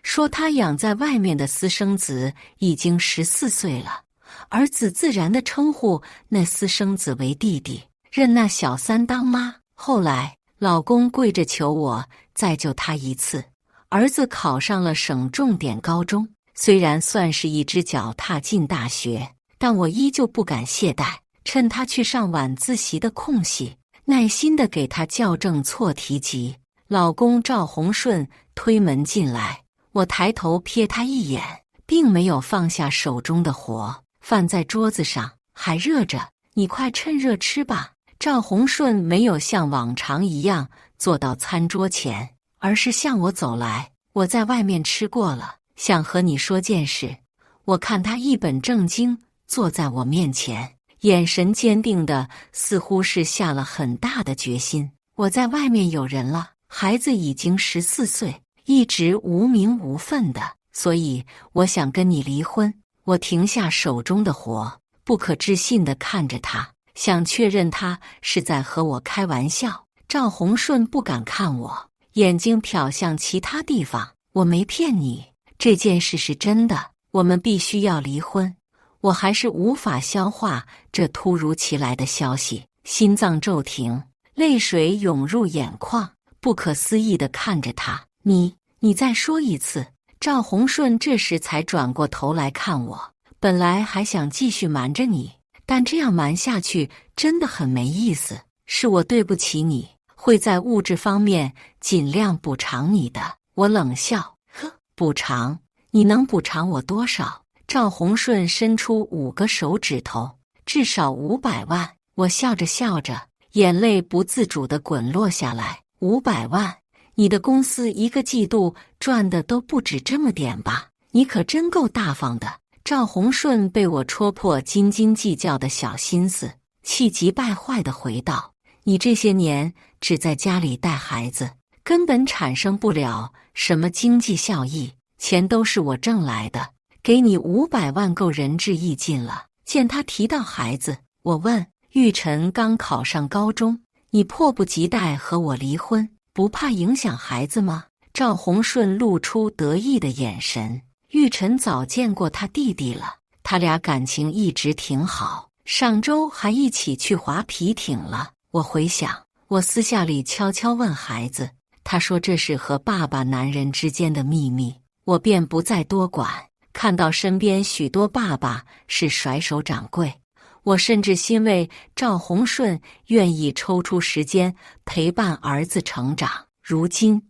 说他养在外面的私生子已经14岁了，儿子自然地称呼那私生子为弟弟，认那小三当妈。后来老公跪着求我再救他一次，儿子考上了省重点高中，虽然算是一只脚踏进大学，但我依旧不敢懈怠，趁他去上晚自习的空隙，耐心地给他校正错题集。老公赵洪顺推门进来，我抬头瞥他一眼，并没有放下手中的活，饭在桌子上还热着，你快趁热吃吧。赵洪顺没有像往常一样坐到餐桌前，而是向我走来，我在外面吃过了，想和你说件事。我看他一本正经坐在我面前，眼神坚定的，似乎是下了很大的决心。我在外面有人了，孩子已经14岁，一直无名无分的，所以我想跟你离婚。我停下手中的活，不可置信地看着他，想确认他是在和我开玩笑。赵洪顺不敢看我，眼睛瞟向其他地方。我没骗你，这件事是真的，我们必须要离婚。我还是无法消化这突如其来的消息，心脏骤停，泪水涌入眼眶，不可思议地看着他。你再说一次。赵洪顺这时才转过头来看我，本来还想继续瞒着你，但这样瞒下去真的很没意思，是我对不起你，会在物质方面尽量补偿你的。我冷笑，呵，补偿？你能补偿我多少？赵洪顺伸出5个手指头，至少500万。我笑着笑着，眼泪不自主地滚落下来。500万？你的公司一个季度赚的都不止这么点吧？你可真够大方的。赵洪顺被我戳破斤斤计较的小心思，气急败坏地回道：你这些年只在家里带孩子，根本产生不了什么经济效益，钱都是我挣来的，给你500万够仁至义尽了。见他提到孩子，我问：玉晨刚考上高中，你迫不及待和我离婚，不怕影响孩子吗？赵洪顺露出得意的眼神。玉晨早见过他弟弟了，他俩感情一直挺好，上周还一起去划皮艇了。我回想，我私下里悄悄问孩子，他说这是和爸爸男人之间的秘密，我便不再多管。看到身边许多爸爸是甩手掌柜，我甚至欣慰赵洪顺愿意抽出时间陪伴儿子成长。如今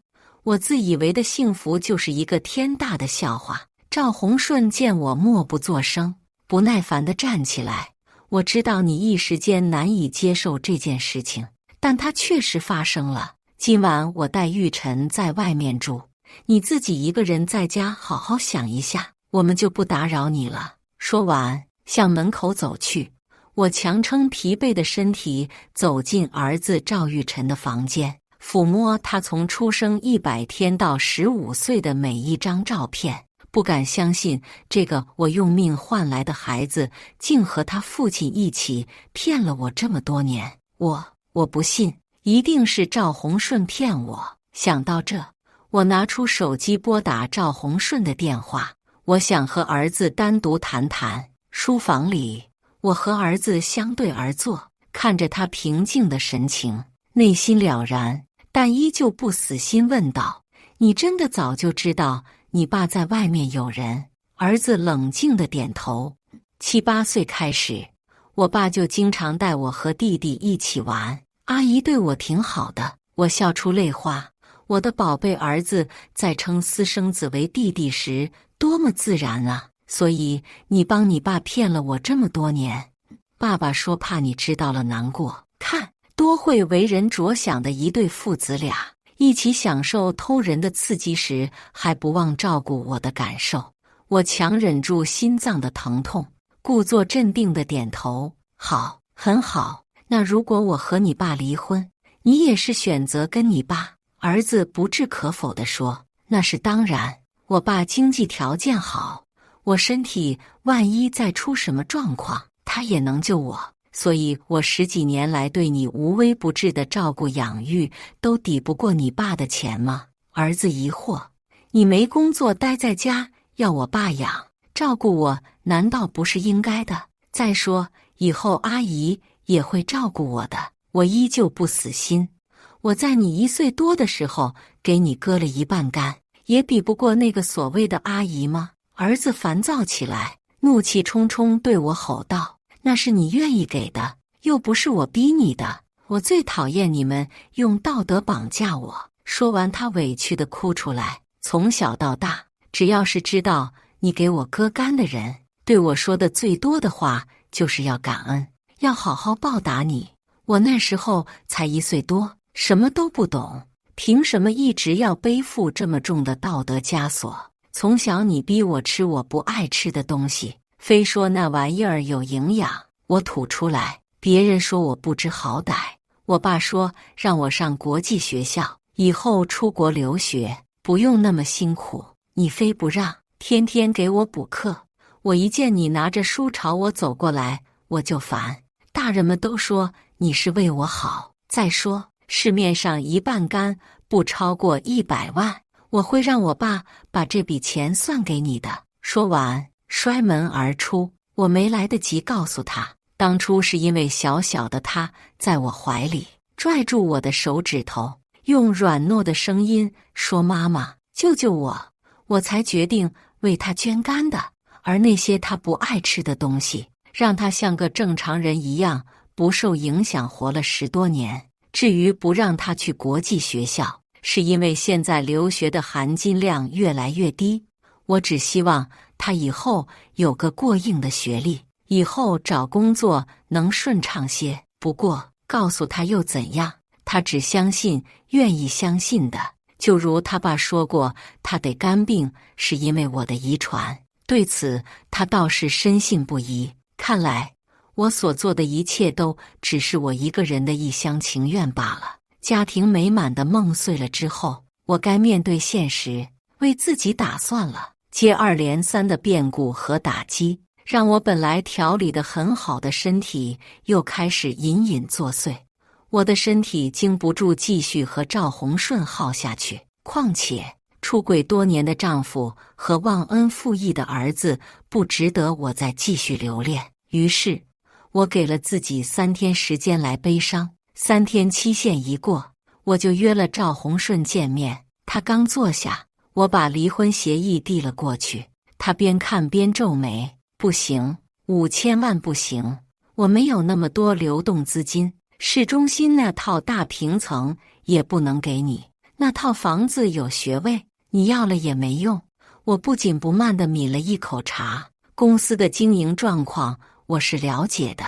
我自以为的幸福就是一个天大的笑话。赵洪顺见我默不作声，不耐烦地站起来。我知道你一时间难以接受这件事情，但它确实发生了。今晚我带玉晨在外面住，你自己一个人在家好好想一下，我们就不打扰你了。说完向门口走去。我强撑疲惫的身体走进儿子赵玉晨的房间，抚摸他从出生100天到15岁的每一张照片，不敢相信这个我用命换来的孩子竟和他父亲一起骗了我这么多年。我不信，一定是赵洪顺骗我。想到这，我拿出手机拨打赵洪顺的电话，我想和儿子单独谈谈。书房里，我和儿子相对而坐，看着他平静的神情，内心了然，但依旧不死心问道：你真的早就知道你爸在外面有人？儿子冷静地点头。7、8岁开始，我爸就经常带我和弟弟一起玩，阿姨对我挺好的。我笑出泪花，我的宝贝儿子在称私生子为弟弟时多么自然啊！所以你帮你爸骗了我这么多年，爸爸说怕你知道了难过。看，多会为人着想的一对父子俩，一起享受偷人的刺激时，还不忘照顾我的感受。我强忍住心脏的疼痛，故作镇定地点头：好，很好。那如果我和你爸离婚，你也是选择跟你爸？儿子不置可否地说：那是当然，我爸经济条件好，我身体万一再出什么状况，他也能救我。所以我10几年来对你无微不至的照顾养育，都抵不过你爸的钱吗？儿子疑惑。你没工作，待在家，要我爸养，照顾我，难道不是应该的？再说，以后阿姨也会照顾我的。我依旧不死心。我在你1岁多的时候给你割了1半肝，也比不过那个所谓的阿姨吗？儿子烦躁起来，怒气冲冲对我吼道：那是你愿意给的，又不是我逼你的。我最讨厌你们用道德绑架我。说完，他委屈地哭出来。从小到大，只要是知道你给我割肝的人，对我说的最多的话就是要感恩，要好好报答你。我那时候才1岁多，什么都不懂，凭什么一直要背负这么重的道德枷锁？从小你逼我吃我不爱吃的东西，非说那玩意儿有营养，我吐出来，别人说我不知好歹。我爸说让我上国际学校，以后出国留学不用那么辛苦，你非不让，天天给我补课。我一见你拿着书朝我走过来，我就烦。大人们都说你是为我好，再说市面上1半肝不超过100万，我会让我爸把这笔钱算给你的。说完摔门而出。我没来得及告诉他，当初是因为小小的他在我怀里拽住我的手指头，用软糯的声音说妈妈救救我，我才决定为他捐肝的。而那些他不爱吃的东西，让他像个正常人一样不受影响活了10多年。至于不让他去国际学校，是因为现在留学的含金量越来越低，我只希望他以后有个过硬的学历，以后找工作能顺畅些。不过告诉他又怎样？他只相信愿意相信的。就如他爸说过，他得肝病是因为我的遗传，对此他倒是深信不疑。看来我所做的一切都只是我一个人的一厢情愿罢了。家庭美满的梦碎了之后，我该面对现实，为自己打算了。接二连三的变故和打击，让我本来调理得很好的身体又开始隐隐作祟。我的身体经不住继续和赵洪顺耗下去，况且出轨多年的丈夫和忘恩负义的儿子不值得我再继续留恋。于是我给了自己3天时间来悲伤。3天期限一过，我就约了赵洪顺见面。他刚坐下，我把离婚协议递了过去。他边看边皱眉：不行，5000万不行，我没有那么多流动资金。市中心那套大平层也不能给你，那套房子有学位，你要了也没用。我不紧不慢地抿了一口茶，公司的经营状况我是了解的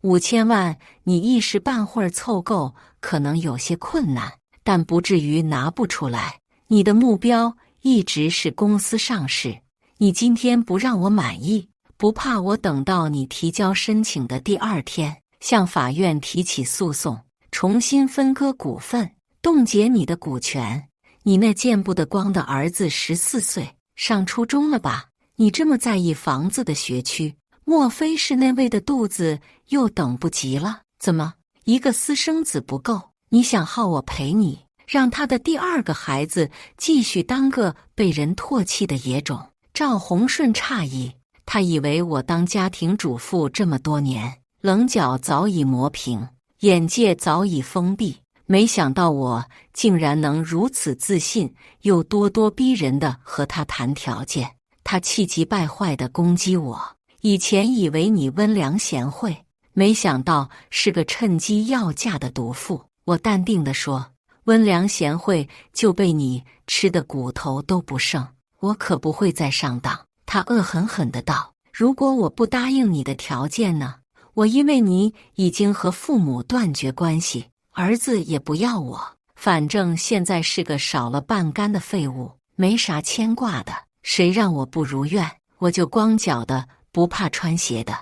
，5000万你一时半会儿凑够可能有些困难，但不至于拿不出来。你的目标一直是公司上市，你今天不让我满意，不怕我等到你提交申请的第2天向法院提起诉讼，重新分割股份，冻结你的股权。你那见不得光的儿子14岁，上初中了吧？你这么在意房子的学区，莫非是那位的肚子又等不及了？怎么，一个私生子不够，你想耗我陪你，让他的第2个孩子继续当个被人唾弃的野种？赵洪顺诧异，他以为我当家庭主妇这么多年，棱角早已磨平，眼界早已封闭，没想到我竟然能如此自信，又咄咄逼人地和他谈条件。他气急败坏地攻击我，以前以为你温良贤惠，没想到是个趁机要价的毒妇。我淡定地说，温良贤惠就被你吃的骨头都不剩，我可不会再上当。他恶狠狠地道，如果我不答应你的条件呢？我因为你已经和父母断绝关系，儿子也不要我，反正现在是个少了半肝的废物，没啥牵挂的。谁让我不如愿，我就光脚的，不怕穿鞋的。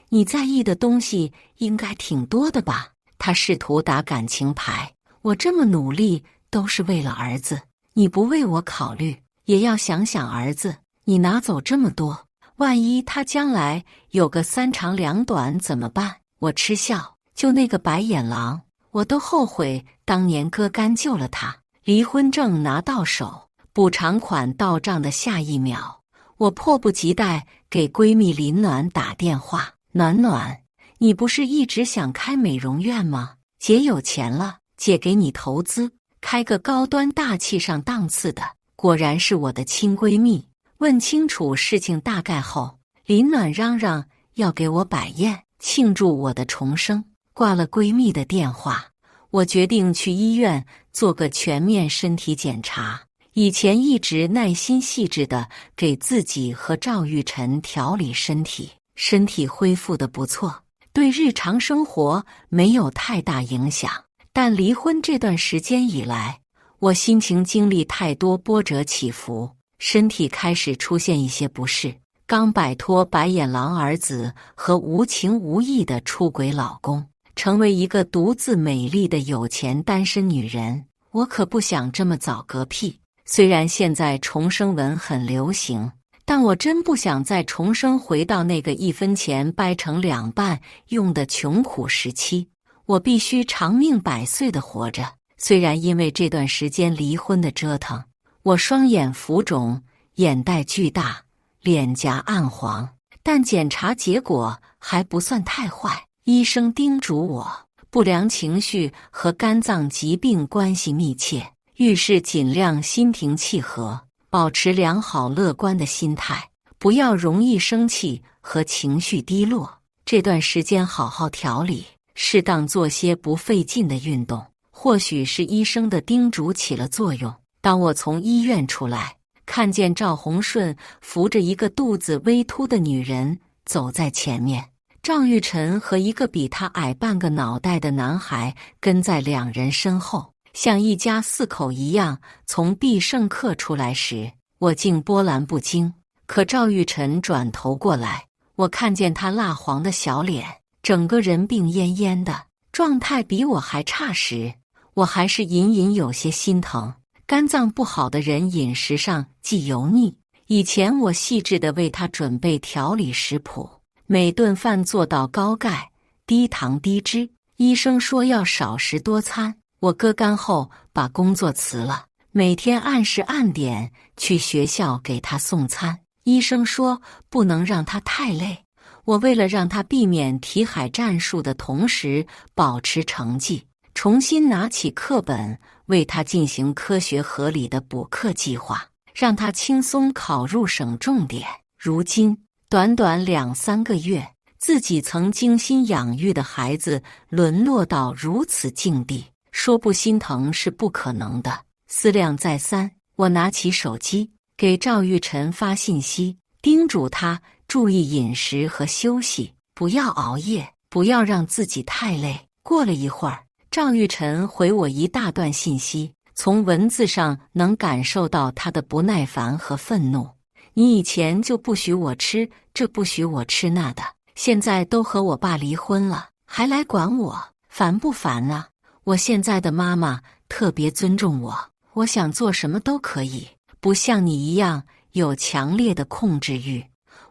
你在意的东西应该挺多的吧？他试图打感情牌，我这么努力都是为了儿子，你不为我考虑，也要想想儿子。你拿走这么多，万一他将来有个3长2短怎么办？我嗤笑，就那个白眼狼，我都后悔当年割肝救了他。离婚证拿到手，补偿款到账的下一秒，我迫不及待给闺蜜林暖打电话：暖暖，你不是一直想开美容院吗？姐有钱了，姐给你投资，开个高端大气上档次的。果然是我的亲闺蜜。问清楚事情大概后，林暖嚷嚷要给我摆宴庆祝我的重生。挂了闺蜜的电话，我决定去医院做个全面身体检查。以前一直耐心细致地给自己和赵玉晨调理身体，身体恢复得不错，对日常生活没有太大影响。但离婚这段时间以来，我心情经历太多波折起伏，身体开始出现一些不适。刚摆脱白眼狼儿子和无情无义的出轨老公，成为一个独自美丽的有钱单身女人，我可不想这么早嗝屁。虽然现在重生文很流行，但我真不想再重生回到那个1分钱掰成2半用的穷苦时期。我必须长命百岁的活着。虽然因为这段时间离婚的折腾，我双眼浮肿，眼袋巨大，脸颊暗黄，但检查结果还不算太坏。医生叮嘱我，不良情绪和肝脏疾病关系密切，遇事尽量心平气和，保持良好乐观的心态，不要容易生气和情绪低落。这段时间好好调理，适当做些不费劲的运动。或许是医生的叮嘱起了作用。当我从医院出来，看见赵洪顺扶着一个肚子微凸的女人走在前面，赵玉晨和一个比他矮半个脑袋的男孩跟在2人身后，像一家4口一样。从必胜客出来时，我竟波澜不惊。可赵玉晨转头过来，我看见他蜡黄的小脸，整个人病恹恹的，状态比我还差时，我还是隐隐有些心疼。肝脏不好的人饮食上既油腻，以前我细致地为他准备调理食谱，每顿饭做到高钙、低糖、低脂。医生说要少食多餐。我割肝后把工作辞了，每天按时按点去学校给他送餐。医生说不能让他太累，我为了让他避免题海战术的同时保持成绩，重新拿起课本为他进行科学合理的补课计划，让他轻松考入省重点。如今短短2、3个月，自己曾精心养育的孩子沦落到如此境地，说不心疼是不可能的。思量再三，我拿起手机给赵玉晨发信息，叮嘱他注意饮食和休息，不要熬夜，不要让自己太累。过了一会儿，赵玉晨回我一大段信息，从文字上能感受到他的不耐烦和愤怒。你以前就不许我吃这不许我吃那的，现在都和我爸离婚了，还来管我，烦不烦啊？我现在的妈妈特别尊重我，我想做什么都可以，不像你一样有强烈的控制欲。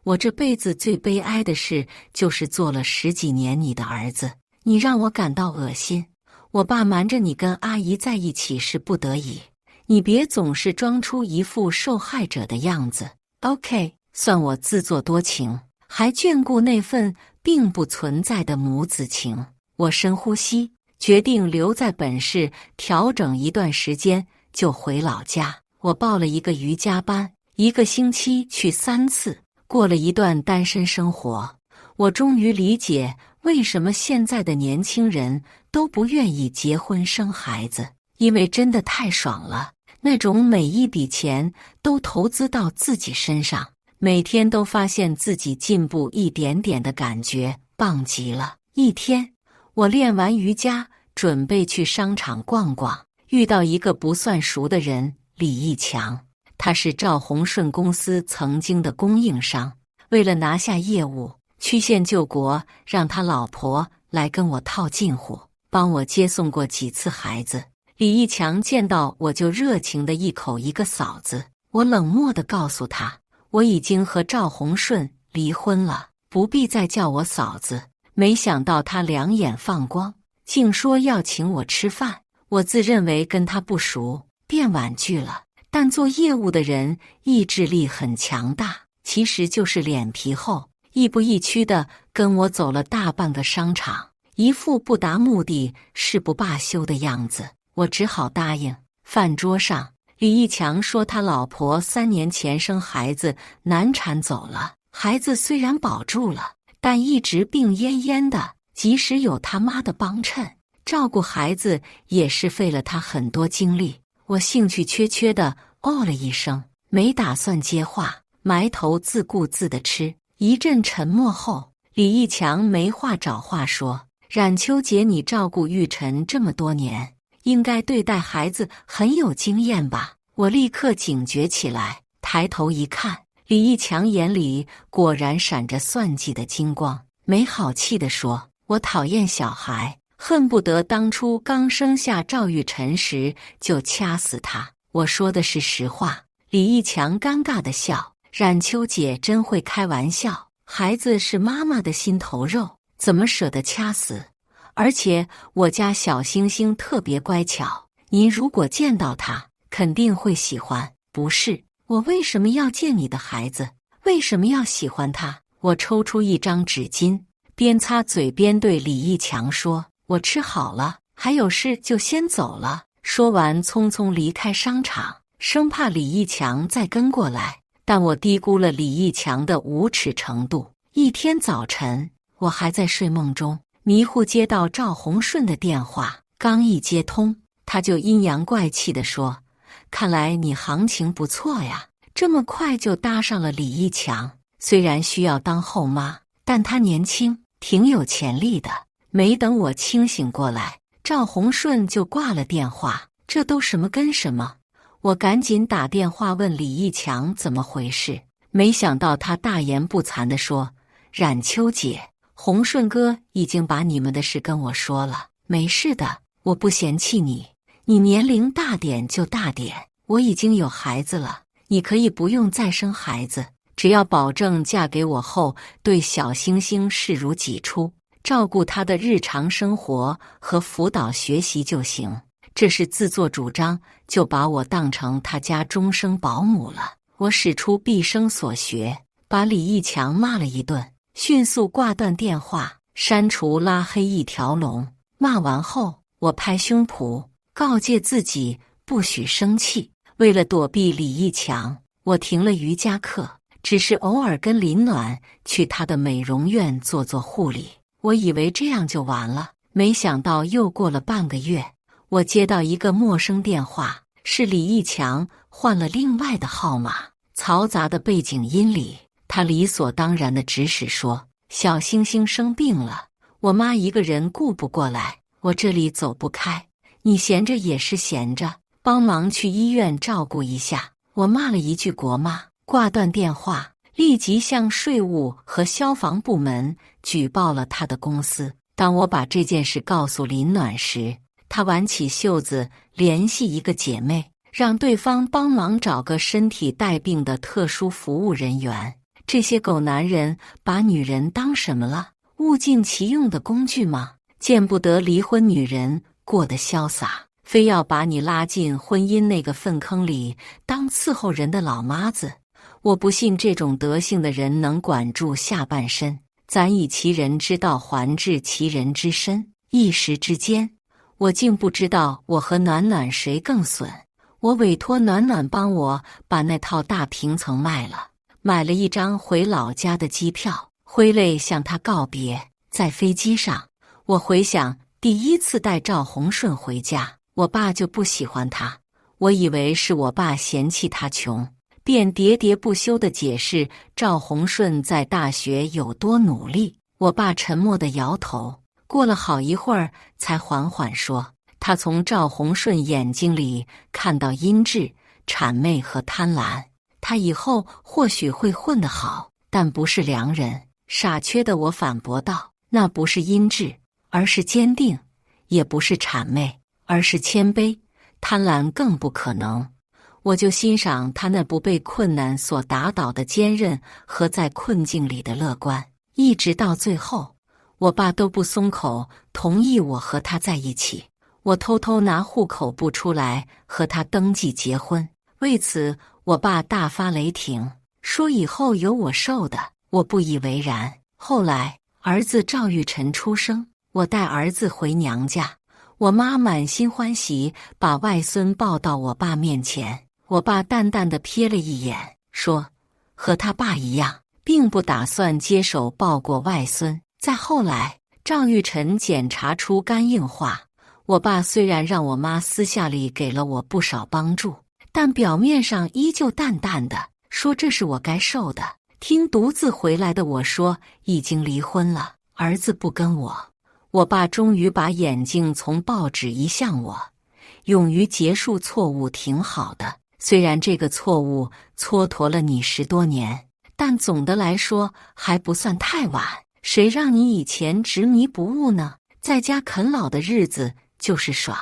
我这辈子最悲哀的事就是做了10几年你的儿子，你让我感到恶心。我爸瞒着你跟阿姨在一起是不得已，你别总是装出一副受害者的样子。OK， 算我自作多情，还眷顾那份并不存在的母子情。我深呼吸，决定留在本市调整一段时间就回老家。我报了一个瑜伽班，1个星期去3次。过了一段单身生活，我终于理解为什么现在的年轻人都不愿意结婚生孩子，因为真的太爽了。那种每一笔钱都投资到自己身上，每天都发现自己进步一点点的感觉，棒极了。一天，我练完瑜伽，准备去商场逛逛，遇到一个不算熟的人，李义强。他是赵洪顺公司曾经的供应商，为了拿下业务，曲线救国，让他老婆来跟我套近乎，帮我接送过几次孩子。李义强见到我就热情的一口一个嫂子。我冷漠地告诉他，我已经和赵洪顺离婚了，不必再叫我嫂子。没想到他两眼放光，竟说要请我吃饭。我自认为跟他不熟，便婉拒了。但做业务的人意志力很强大，其实就是脸皮厚，亦步亦趋地跟我走了大半个商场，一副不达目的誓不罢休的样子。我只好答应。饭桌上，李义强说他老婆3年前生孩子难产走了，孩子虽然保住了，但一直病恹恹的，即使有他妈的帮衬，照顾孩子也是费了他很多精力。我兴趣缺缺的哦了一声，没打算接话，埋头自顾自地吃。一阵沉默后，李义强没话找话说：“冉秋姐，你照顾玉晨这么多年，应该对待孩子很有经验吧？”我立刻警觉起来，抬头一看，李义强眼里果然闪着算计的金光，没好气地说：“我讨厌小孩，恨不得当初刚生下赵玉晨时就掐死他。”我说的是实话。李义强尴尬地笑：“冉秋姐真会开玩笑，孩子是妈妈的心头肉，怎么舍得掐死？而且我家小星星特别乖巧，您如果见到他，肯定会喜欢。”“不是，我为什么要见你的孩子？为什么要喜欢他？”我抽出一张纸巾，边擦嘴边对李义强说：“我吃好了，还有事就先走了。”说完匆匆离开商场，生怕李义强再跟过来。但我低估了李义强的无耻程度。一天早晨，我还在睡梦中，迷糊接到赵洪顺的电话，刚一接通，他就阴阳怪气地说：“看来你行情不错呀，这么快就搭上了李义强。虽然需要当后妈，但他年轻，挺有潜力的。”没等我清醒过来，赵洪顺就挂了电话。这都什么跟什么？我赶紧打电话问李义强怎么回事，没想到他大言不惭地说：“冉秋姐，洪顺哥已经把你们的事跟我说了，没事的，我不嫌弃你，你年龄大点就大点，我已经有孩子了，你可以不用再生孩子，只要保证嫁给我后对小星星视如己出，照顾他的日常生活和辅导学习就行。”这是自作主张，就把我当成他家终生保姆了。我使出毕生所学，把李义强骂了一顿，迅速挂断电话，删除拉黑一条龙。骂完后，我拍胸脯告诫自己不许生气。为了躲避李义强，我停了瑜伽课，只是偶尔跟林暖去他的美容院做护理。我以为这样就完了，没想到又过了半个月，我接到一个陌生电话，是李义强换了另外的号码。嘈杂的背景音里，他理所当然地指使说：“小星星生病了，我妈一个人顾不过来，我这里走不开，你闲着也是闲着，帮忙去医院照顾一下。”我骂了一句国妈，挂断电话，立即向税务和消防部门举报了他的公司。当我把这件事告诉林暖时，他挽起袖子联系一个姐妹，让对方帮忙找个身体带病的特殊服务人员。这些狗男人把女人当什么了？物尽其用的工具吗？见不得离婚女人过得潇洒，非要把你拉进婚姻那个粪坑里当伺候人的老妈子。我不信这种德性的人能管住下半身。咱以其人之道还治其人之身，一时之间，我竟不知道我和暖暖谁更损。我委托暖暖帮我把那套大平层卖了，买了一张回老家的机票，挥泪向他告别。在飞机上，我回想第一次带赵洪顺回家，我爸就不喜欢他，我以为是我爸嫌弃他穷，便喋喋不休地解释赵洪顺在大学有多努力。我爸沉默地摇头，过了好一会儿才缓缓说，他从赵洪顺眼睛里看到阴鸷、谄媚和贪婪，他以后或许会混得好，但不是良人。傻缺的我反驳道，那不是阴鸷，而是坚定；也不是谄媚，而是谦卑；贪婪更不可能。我就欣赏他那不被困难所打倒的坚韧和在困境里的乐观。一直到最后，我爸都不松口，同意我和他在一起。我偷偷拿户口簿出来和他登记结婚，为此我爸大发雷霆，说以后有我受的。我不以为然。后来儿子赵玉晨出生，我带儿子回娘家，我妈满心欢喜，把外孙抱到我爸面前。我爸淡淡的瞥了一眼，说和他爸一样，并不打算接手抱过外孙。再后来赵玉晨检查出肝硬化，我爸虽然让我妈私下里给了我不少帮助，但表面上依旧淡淡的说这是我该受的。听独自回来的我说已经离婚了，儿子不跟我。我爸终于把眼睛从报纸移向我，勇于结束错误挺好的，虽然这个错误蹉跎了你10多年，但总的来说还不算太晚。谁让你以前执迷不悟呢？在家啃老的日子就是爽，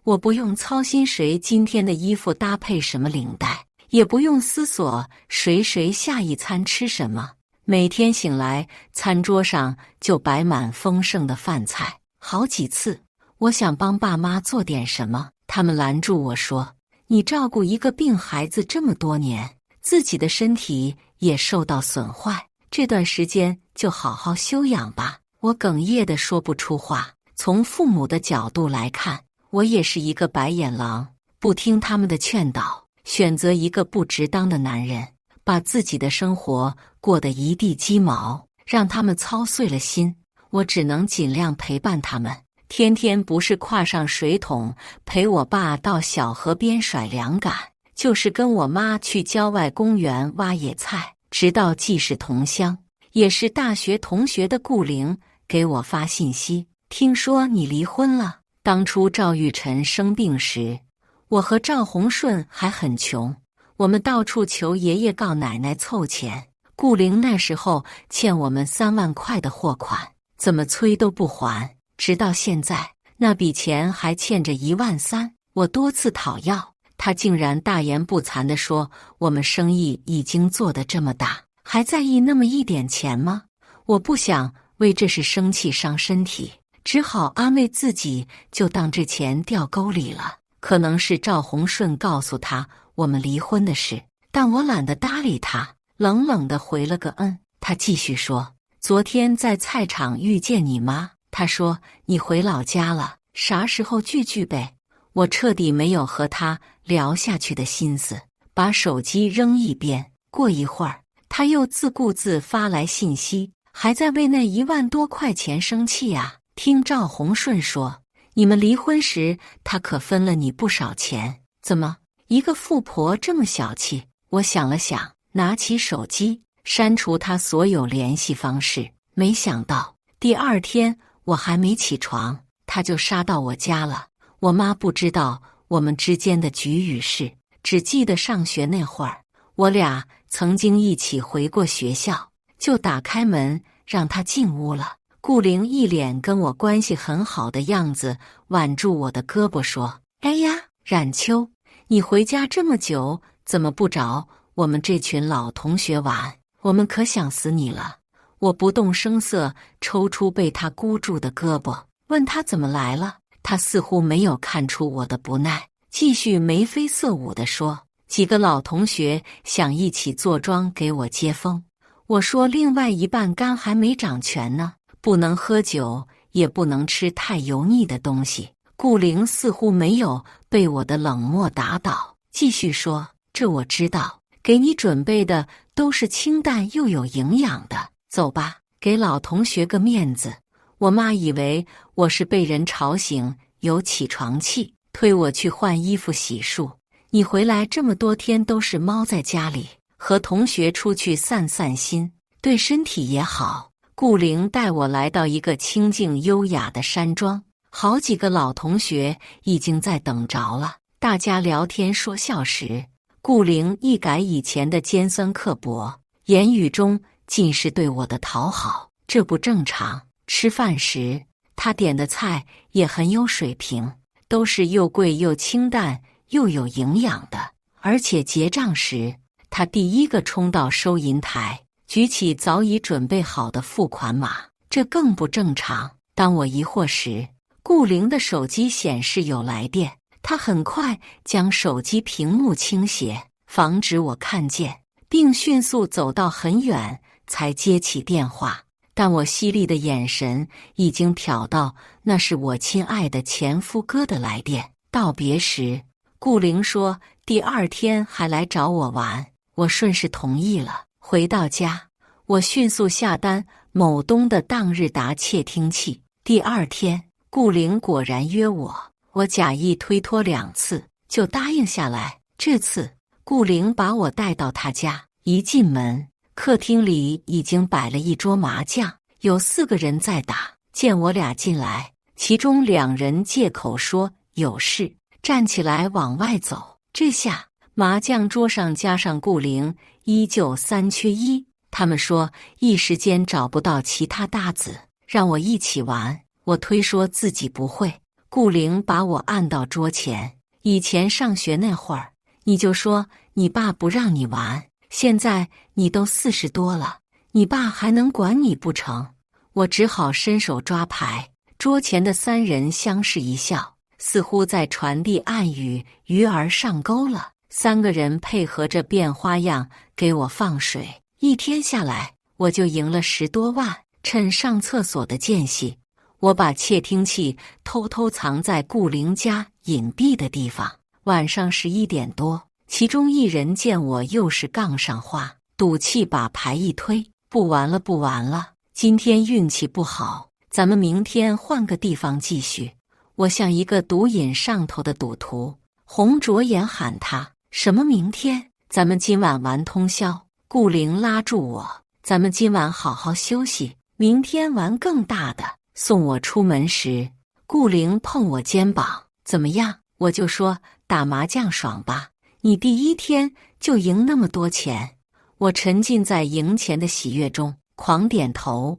我不用操心谁今天的衣服搭配什么领带，也不用思索谁下一餐吃什么。每天醒来，餐桌上就摆满丰盛的饭菜。好几次我想帮爸妈做点什么，他们拦住我说，你照顾一个病孩子这么多年，自己的身体也受到损坏，这段时间就好好休养吧。我哽咽地说不出话。从父母的角度来看，我也是一个白眼狼，不听他们的劝导，选择一个不值当的男人，把自己的生活过得一地鸡毛，让他们操碎了心。我只能尽量陪伴他们，天天不是挎上水桶陪我爸到小河边甩凉杆，就是跟我妈去郊外公园挖野菜。直到既是同乡也是大学同学的顾玲给我发信息，听说你离婚了。当初赵玉晨生病时，我和赵洪顺还很穷，我们到处求爷爷告奶奶凑钱。顾玲那时候欠我们3万块的货款，怎么催都不还，直到现在那笔钱还欠着1万3。我多次讨要，他竟然大言不惭地说我们生意已经做得这么大，还在意那么一点钱吗？我不想为这事生气伤身体，只好安慰自己，就当这钱掉沟里了。可能是赵洪顺告诉他我们离婚的事，但我懒得搭理他，冷冷地回了个嗯。他继续说，昨天在菜场遇见你妈，她说你回老家了，啥时候聚呗。我彻底没有和他聊下去的心思，把手机扔一边。过一会儿他又自顾自发来信息，还在为那1万多块钱生气啊。听赵洪顺说，你们离婚时他可分了你不少钱，怎么一个富婆这么小气？我想了想，拿起手机删除他所有联系方式。没想到第2天我还没起床，他就杀到我家了。我妈不知道我们之间的局与事，只记得上学那会儿，我俩曾经一起回过学校，就打开门让他进屋了。顾玲一脸跟我关系很好的样子，挽住我的胳膊说，哎呀，冉秋，你回家这么久，怎么不找我们这群老同学玩？我们可想死你了。我不动声色抽出被他箍住的胳膊，问他怎么来了。他似乎没有看出我的不耐，继续眉飞色舞地说，几个老同学想一起坐庄给我接风。我说另外一半肝还没长全呢，不能喝酒，也不能吃太油腻的东西。顾玲似乎没有被我的冷漠打倒，继续说，这我知道，给你准备的都是清淡又有营养的，走吧，给老同学个面子。我妈以为我是被人吵醒，有起床气，推我去换衣服洗漱。你回来这么多天都是猫在家里，和同学出去散散心，对身体也好。顾玲带我来到一个清静优雅的山庄，好几个老同学已经在等着了。大家聊天说笑时，顾玲一改以前的尖酸刻薄，言语中尽是对我的讨好，这不正常。吃饭时，他点的菜也很有水平，都是又贵又清淡又有营养的。而且结账时，他第一个冲到收银台，举起早已准备好的付款码，这更不正常。当我疑惑时，顾灵的手机显示有来电，他很快将手机屏幕倾斜，防止我看见，并迅速走到很远才接起电话。但我犀利的眼神已经瞟到，那是我亲爱的前夫哥的来电。道别时，顾灵说第二天还来找我玩，我顺势同意了。回到家，我迅速下单某东的当日达窃听器。第二天，顾灵果然约我，我假意推脱2次就答应下来。这次，顾灵把我带到他家，一进门，客厅里已经摆了一桌麻将，有4个人在打。见我俩进来，其中2人借口说有事，站起来往外走。这下麻将桌上加上顾灵，依旧3缺1。他们说一时间找不到其他搭子，让我一起玩。我推说自己不会。顾灵把我按到桌前，以前上学那会儿，你就说你爸不让你玩，现在你都40多了，你爸还能管你不成？我只好伸手抓牌。桌前的3人相视一笑，似乎在传递暗语，鱼儿上钩了。3个人配合着变花样给我放水，一天下来我就赢了10多万。趁上厕所的间隙，我把窃听器偷偷藏在顾灵家隐蔽的地方。晚上11点多，其中1人见我又是杠上花，赌气把牌一推，不玩了不玩了，今天运气不好，咱们明天换个地方继续。我像一个毒瘾上头的赌徒，红着眼喊他，什么明天？咱们今晚玩通宵。顾灵拉住我，咱们今晚好好休息，明天玩更大的。送我出门时，顾灵碰我肩膀，怎么样？我就说打麻将爽吧，你第1天就赢那么多钱。我沉浸在赢钱的喜悦中，狂点头，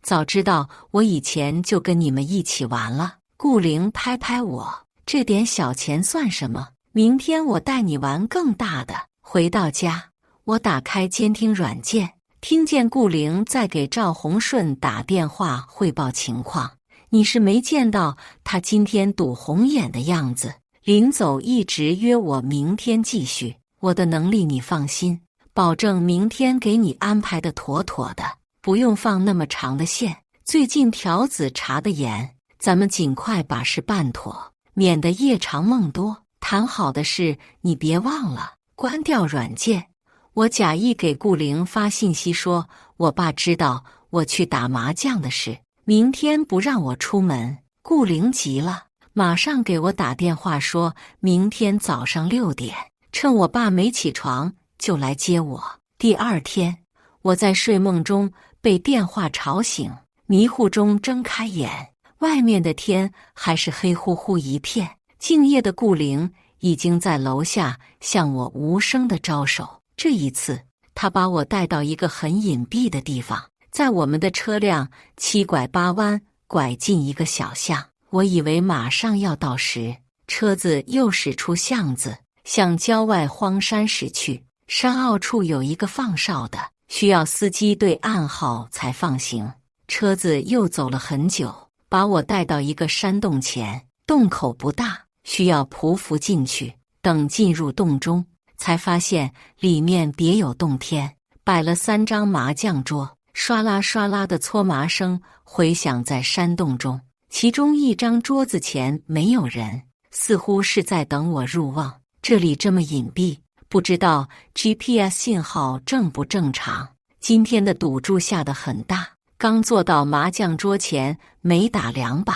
早知道我以前就跟你们一起玩了。顾灵拍拍我，这点小钱算什么？明天我带你玩更大的。回到家，我打开监听软件，听见顾灵在给赵洪顺打电话汇报情况。你是没见到他今天赌红眼的样子，临走一直约我明天继续。我的能力你放心，保证明天给你安排的妥妥的，不用放那么长的线。最近条子查得严，咱们尽快把事办妥，免得夜长梦多。谈好的事你别忘了。关掉软件，我假意给顾灵发信息说，我爸知道我去打麻将的事，明天不让我出门。顾灵急了，马上给我打电话说，明天早上6点，趁我爸没起床就来接我。第2天，我在睡梦中被电话吵醒，迷糊中睁开眼，外面的天还是黑乎乎一片，敬业的顾灵已经在楼下向我无声地招手。这一次，他把我带到一个很隐蔽的地方，在我们的车辆7拐8弯拐进一个小巷。我以为马上要到时，车子又驶出巷子，向郊外荒山驶去。山坳处有一个放哨的，需要司机对暗号才放行。车子又走了很久，把我带到一个山洞前，洞口不大，需要匍匐进去。等进入洞中，才发现里面别有洞天，摆了3张麻将桌，唰啦唰啦的搓麻声回响在山洞中。其中1张桌子前没有人，似乎是在等我入瓮。这里这么隐蔽，不知道 GPS 信号正不正常。今天的赌注下得很大，刚坐到麻将桌前没打2把，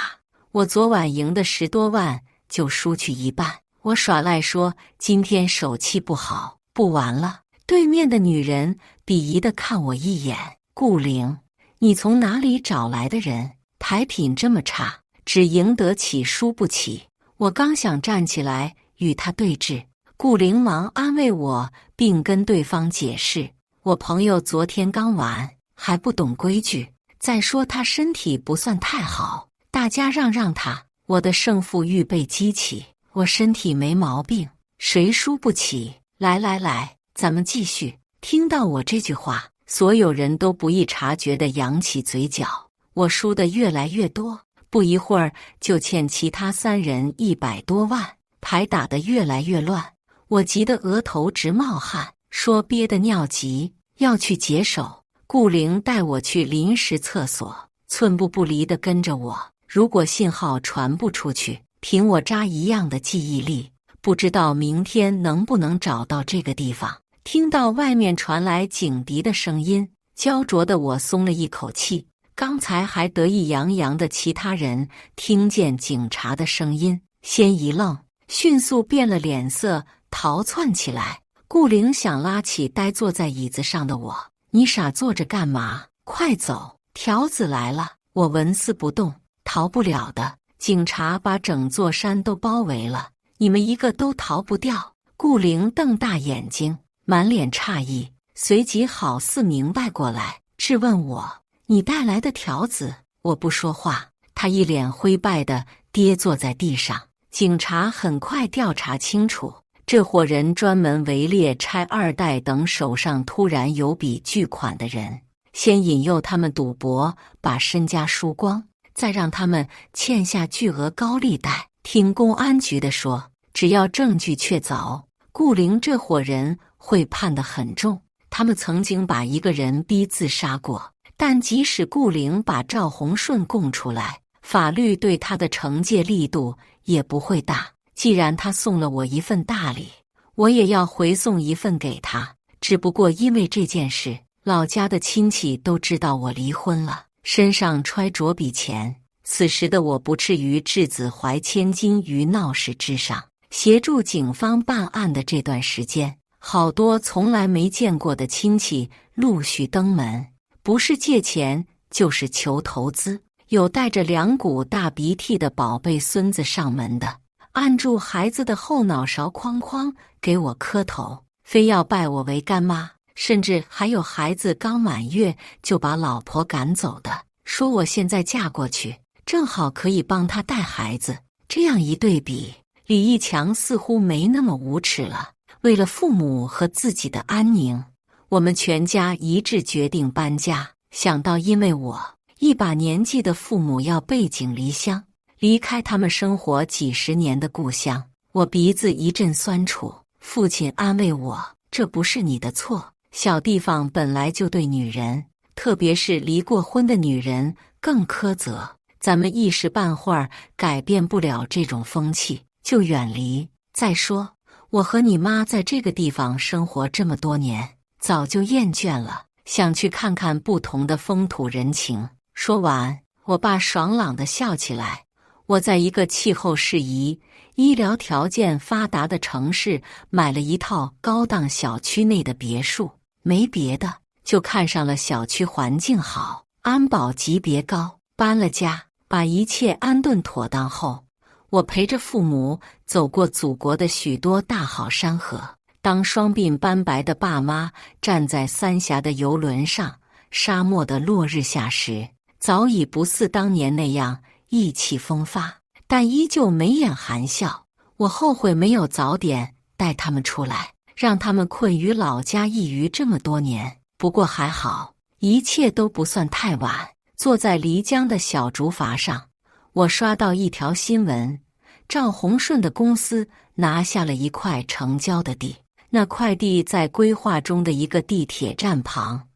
我昨晚赢的10多万就输去一半。我耍赖说今天手气不好，不玩了。对面的女人鄙夷地看我一眼，顾灵，你从哪里找来的人？牌品这么差，只赢得起输不起。我刚想站起来与他对峙，顾灵忙安慰我，并跟对方解释，我朋友昨天刚完，还不懂规矩，再说他身体不算太好，大家让让他。我的胜负欲被激起，我身体没毛病，谁输不起？来来来，咱们继续。听到我这句话，所有人都不易察觉地扬起嘴角。我输得越来越多，不一会儿就欠其他3人100多万，牌打得越来越乱，我急得额头直冒汗，说憋得尿急，要去解手。顾灵带我去临时厕所，寸步不离地跟着我。如果信号传不出去，凭我渣一样的记忆力，不知道明天能不能找到这个地方。听到外面传来警笛的声音，焦灼的我松了一口气。刚才还得意洋洋的其他人听见警察的声音，先一愣，迅速变了脸色，逃窜起来。顾灵想拉起呆坐在椅子上的我，你傻坐着干嘛？快走，条子来了！我纹丝不动，逃不了的，警察把整座山都包围了，你们一个都逃不掉。顾灵瞪大眼睛，满脸诧异，随即好似明白过来，质问我，你带来的条子？我不说话，他一脸灰败的跌坐在地上。警察很快调查清楚，这伙人专门围猎拆2代等手上突然有笔巨款的人，先引诱他们赌博，把身家输光，再让他们欠下巨额高利贷。听公安局的说，只要证据确凿，顾灵这伙人会判得很重。他们曾经把一个人逼自杀过，但即使顾灵把赵洪顺供出来，法律对他的惩戒力度也不会大。既然他送了我一份大礼，我也要回送一份给他。只不过因为这件事，老家的亲戚都知道我离婚了，身上揣着笔钱。此时的我不至于置子怀千金于闹市之上。协助警方办案的这段时间，好多从来没见过的亲戚陆续登门，不是借钱就是求投资。有带着2股大鼻涕的宝贝孙子上门的，按住孩子的后脑勺哐哐给我磕头，非要拜我为干妈。甚至还有孩子刚满月就把老婆赶走的，说我现在嫁过去正好可以帮他带孩子。这样一对比，李义强似乎没那么无耻了。为了父母和自己的安宁，我们全家一致决定搬家。想到因为我一把年纪的父母要背井离乡，离开他们生活几十年的故乡，我鼻子一阵酸楚。父亲安慰我，这不是你的错，小地方本来就对女人，特别是离过婚的女人更苛责，咱们一时半会儿改变不了这种风气，就远离。再说我和你妈在这个地方生活这么多年，早就厌倦了，想去看看不同的风土人情。说完，我爸爽朗地笑起来。我在一个气候适宜、医疗条件发达的城市买了一套高档小区内的别墅，没别的，就看上了小区环境好，安保级别高。搬了家，把一切安顿妥当后，我陪着父母走过祖国的许多大好山河。当双鬓斑白的爸妈站在三峡的游轮上，沙漠的落日下时，早已不似当年那样意气风发，但依旧眉眼含笑。我后悔没有早点带他们出来，让他们困于老家一隅这么多年。不过还好，一切都不算太晚。坐在漓江的小竹筏上，我刷到一条新闻，赵洪顺的公司拿下了一块成交的地，那块地在规划中的一个地铁站旁。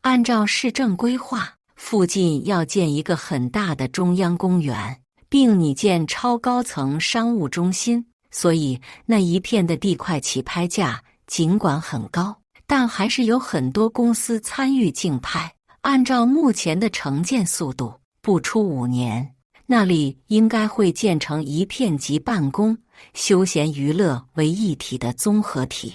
按照市政规划，附近要建一个很大的中央公园，并拟建超高层商务中心，所以那一片的地块起拍价尽管很高，但还是有很多公司参与竞拍。按照目前的承建速度，不出5年，那里应该会建成一片集办公、休闲娱乐为一体的综合体。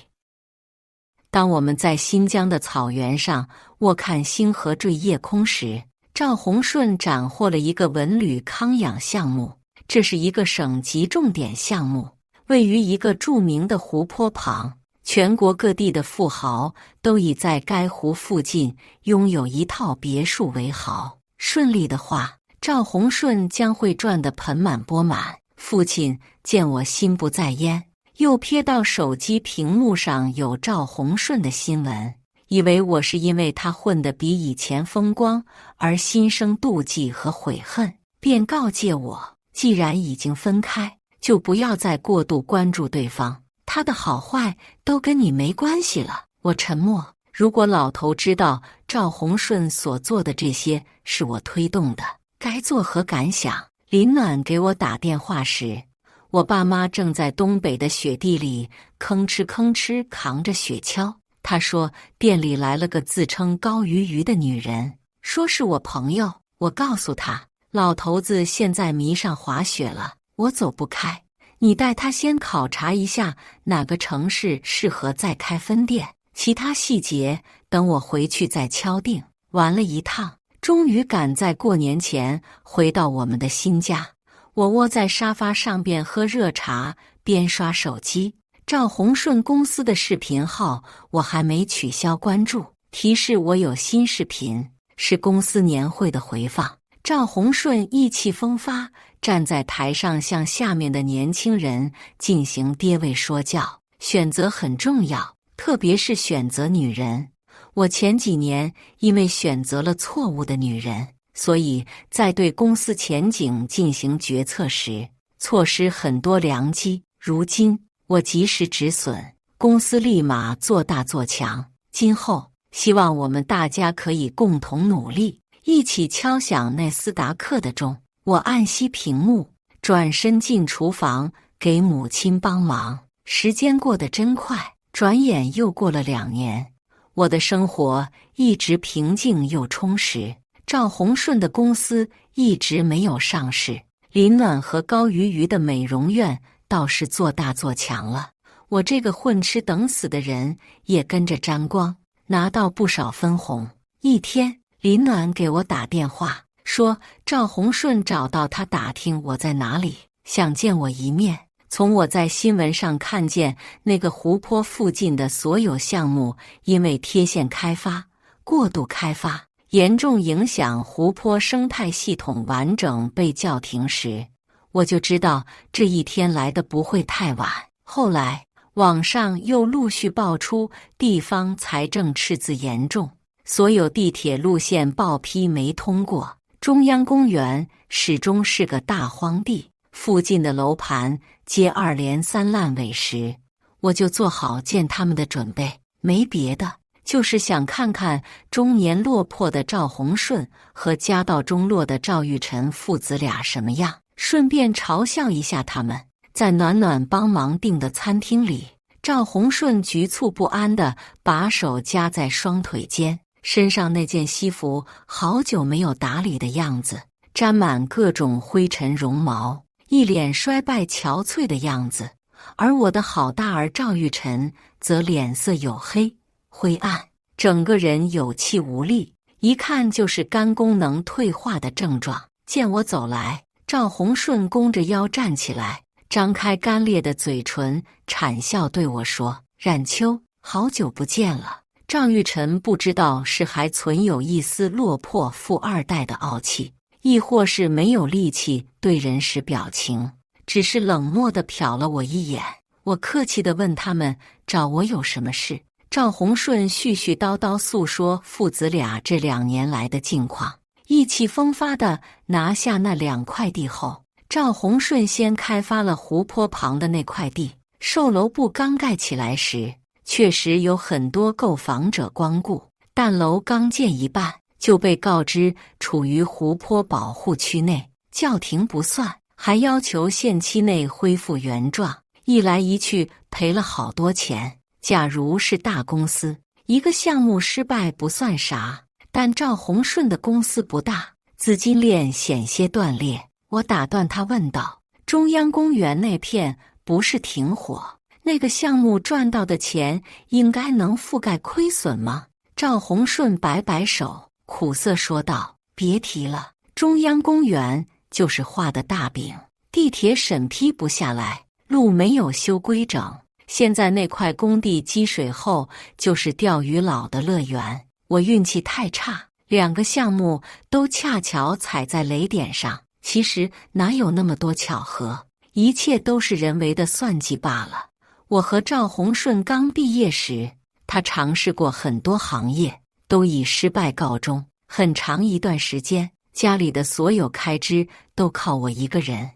当我们在新疆的草原上卧看星河坠夜空时，赵洪顺斩获了一个文旅康养项目。这是一个省级重点项目，位于一个著名的湖泊旁，全国各地的富豪都以在该湖附近拥有一套别墅为豪。顺利的话，赵洪顺将会赚得盆满钵满。父亲见我心不在焉，又瞥到手机屏幕上有赵洪顺的新闻，以为我是因为他混得比以前风光而心生妒忌和悔恨，便告诫我，既然已经分开，就不要再过度关注对方，他的好坏都跟你没关系了。我沉默。如果老头知道赵宏顺所做的这些是我推动的，该作何感想？林暖给我打电话时，我爸妈正在东北的雪地里吭哧吭哧扛着雪橇。他说店里来了个自称高鱼鱼的女人，说是我朋友。我告诉他，老头子现在迷上滑雪了，我走不开，你带他先考察一下哪个城市适合再开分店，其他细节等我回去再敲定。玩了一趟，终于赶在过年前回到我们的新家。我窝在沙发上边喝热茶，边刷手机。赵宏顺公司的视频号我还没取消关注，提示我有新视频，是公司年会的回放。赵宏顺意气风发，站在台上向下面的年轻人进行跌位说教。选择很重要，特别是选择女人。我前几年因为选择了错误的女人，所以在对公司前景进行决策时，错失很多良机。如今我及时止损，公司立马做大做强。今后希望我们大家可以共同努力，一起敲响那斯达克的钟。我按熄屏幕，转身进厨房给母亲帮忙。时间过得真快，转眼又过了2年。我的生活一直平静又充实。赵宏顺的公司一直没有上市，林暖和高鱼鱼的美容院倒是做大做强了。我这个混吃等死的人也跟着沾光，拿到不少分红。一天，林暖给我打电话，说赵宏顺找到他打听我在哪里，想见我一面。从我在新闻上看见那个湖泊附近的所有项目因为贴现开发、过度开发，严重影响湖泊生态系统完整被叫停时，我就知道这一天来的不会太晚。后来网上又陆续爆出地方财政赤字严重，所有地铁路线报批没通过，中央公园始终是个大荒地，附近的楼盘接二连三烂尾时，我就做好见他们的准备，没别的，就是想看看中年落魄的赵宏顺和家道中落的赵玉晨父子俩什么样，顺便嘲笑一下他们。在暖暖帮忙订的餐厅里，赵宏顺局促不安地把手夹在双腿间，身上那件西服好久没有打理的样子，沾满各种灰尘绒毛，一脸衰败憔悴的样子。而我的好大儿赵玉晨则脸色黝黑灰暗，整个人有气无力，一看就是肝功能退化的症状。见我走来，赵宏顺弓着腰站起来，张开干裂的嘴唇，谄笑对我说：“冉秋，好久不见了。”赵玉晨不知道是还存有一丝落魄富二代的傲气，亦或是没有力气对人使表情，只是冷漠地瞟了我一眼。我客气地问他们找我有什么事。赵宏顺絮絮叨叨诉说父子俩这2年来的近况，意气风发地拿下那2块地后，赵宏顺先开发了湖泊旁的那块地。售楼部刚盖起来时，确实有很多购房者光顾，但楼刚建一半就被告知处于湖泊保护区内，叫停不算，还要求限期内恢复原状，一来一去赔了好多钱。假如是大公司，一个项目失败不算啥，但赵宏顺的公司不大，资金链险些断裂。我打断他问道：“中央公园那片不是挺火？那个项目赚到的钱应该能覆盖亏损吗？”赵宏顺摆摆手，苦涩说道：“别提了，中央公园就是画的大饼，地铁审批不下来，路没有修规整。现在那块工地积水后就是钓鱼佬的乐园。我运气太差，2个项目都恰巧踩在雷点上。其实哪有那么多巧合，一切都是人为的算计罢了。我和赵宏顺刚毕业时，他尝试过很多行业，都以失败告终。很长一段时间，家里的所有开支都靠我一个人。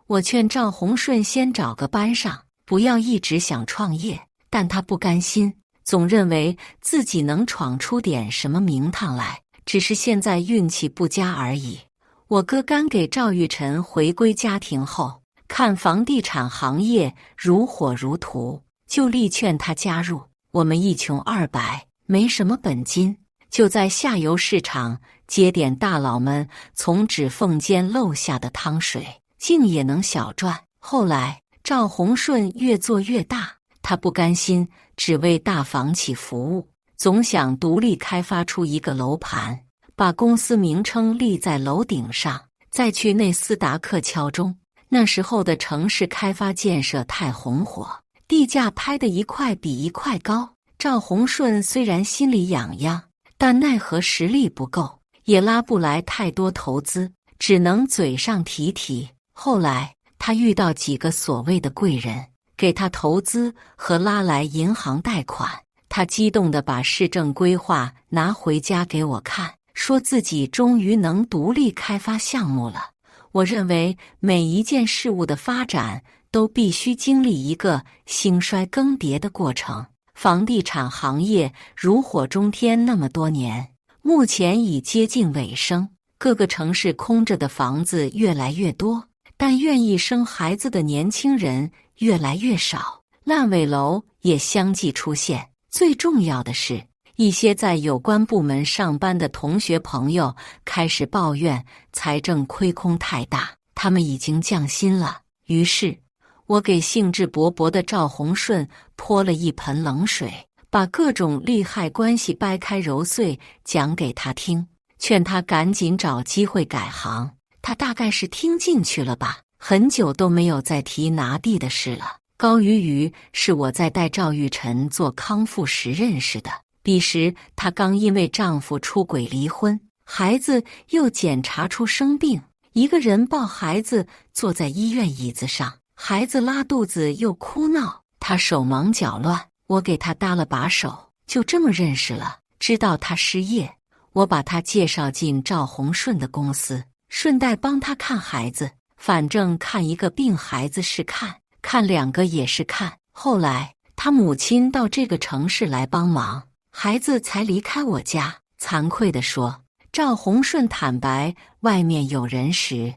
我劝赵洪顺先找个班上，不要一直想创业，但他不甘心，总认为自己能闯出点什么名堂来，只是现在运气不佳而已。我哥刚给赵玉晨回归家庭后，看房地产行业如火如荼，就力劝他加入。我们一穷二白，没什么本金，就在下游市场接点大佬们从指缝间漏下的汤水，竟也能小赚。后来赵洪顺越做越大，他不甘心只为大房企服务，总想独立开发出一个楼盘，把公司名称立在楼顶上，再去内斯达克敲钟。那时候的城市开发建设太红火，地价拍得一块比一块高。赵洪顺虽然心里痒痒，但奈何实力不够，也拉不来太多投资，只能嘴上提提。后来他遇到几个所谓的贵人，给他投资和拉来银行贷款，他激动地把市政规划拿回家给我看，说自己终于能独立开发项目了。我认为每一件事物的发展都必须经历一个兴衰更迭的过程。房地产行业如火中天那么多年，目前已接近尾声，各个城市空着的房子越来越多，但愿意生孩子的年轻人越来越少，烂尾楼也相继出现。最重要的是，一些在有关部门上班的同学朋友开始抱怨财政亏空太大，他们已经降薪了。于是我给兴致勃勃的赵洪顺泼了一盆冷水，把各种利害关系掰开揉碎讲给他听，劝他赶紧找机会改行。他大概是听进去了吧，很久都没有再提拿地的事了。高鱼鱼是我在带赵玉晨做康复时认识的，彼时她刚因为丈夫出轨离婚，孩子又检查出生病，一个人抱孩子坐在医院椅子上，孩子拉肚子又哭闹，她手忙脚乱，我给她搭了把手，就这么认识了。知道她失业，我把她介绍进赵洪顺的公司，顺带帮她看孩子，反正看一个病孩子是看，看两个也是看。后来她母亲到这个城市来帮忙，孩子才离开我家。惭愧地说，赵洪顺坦白外面有人时，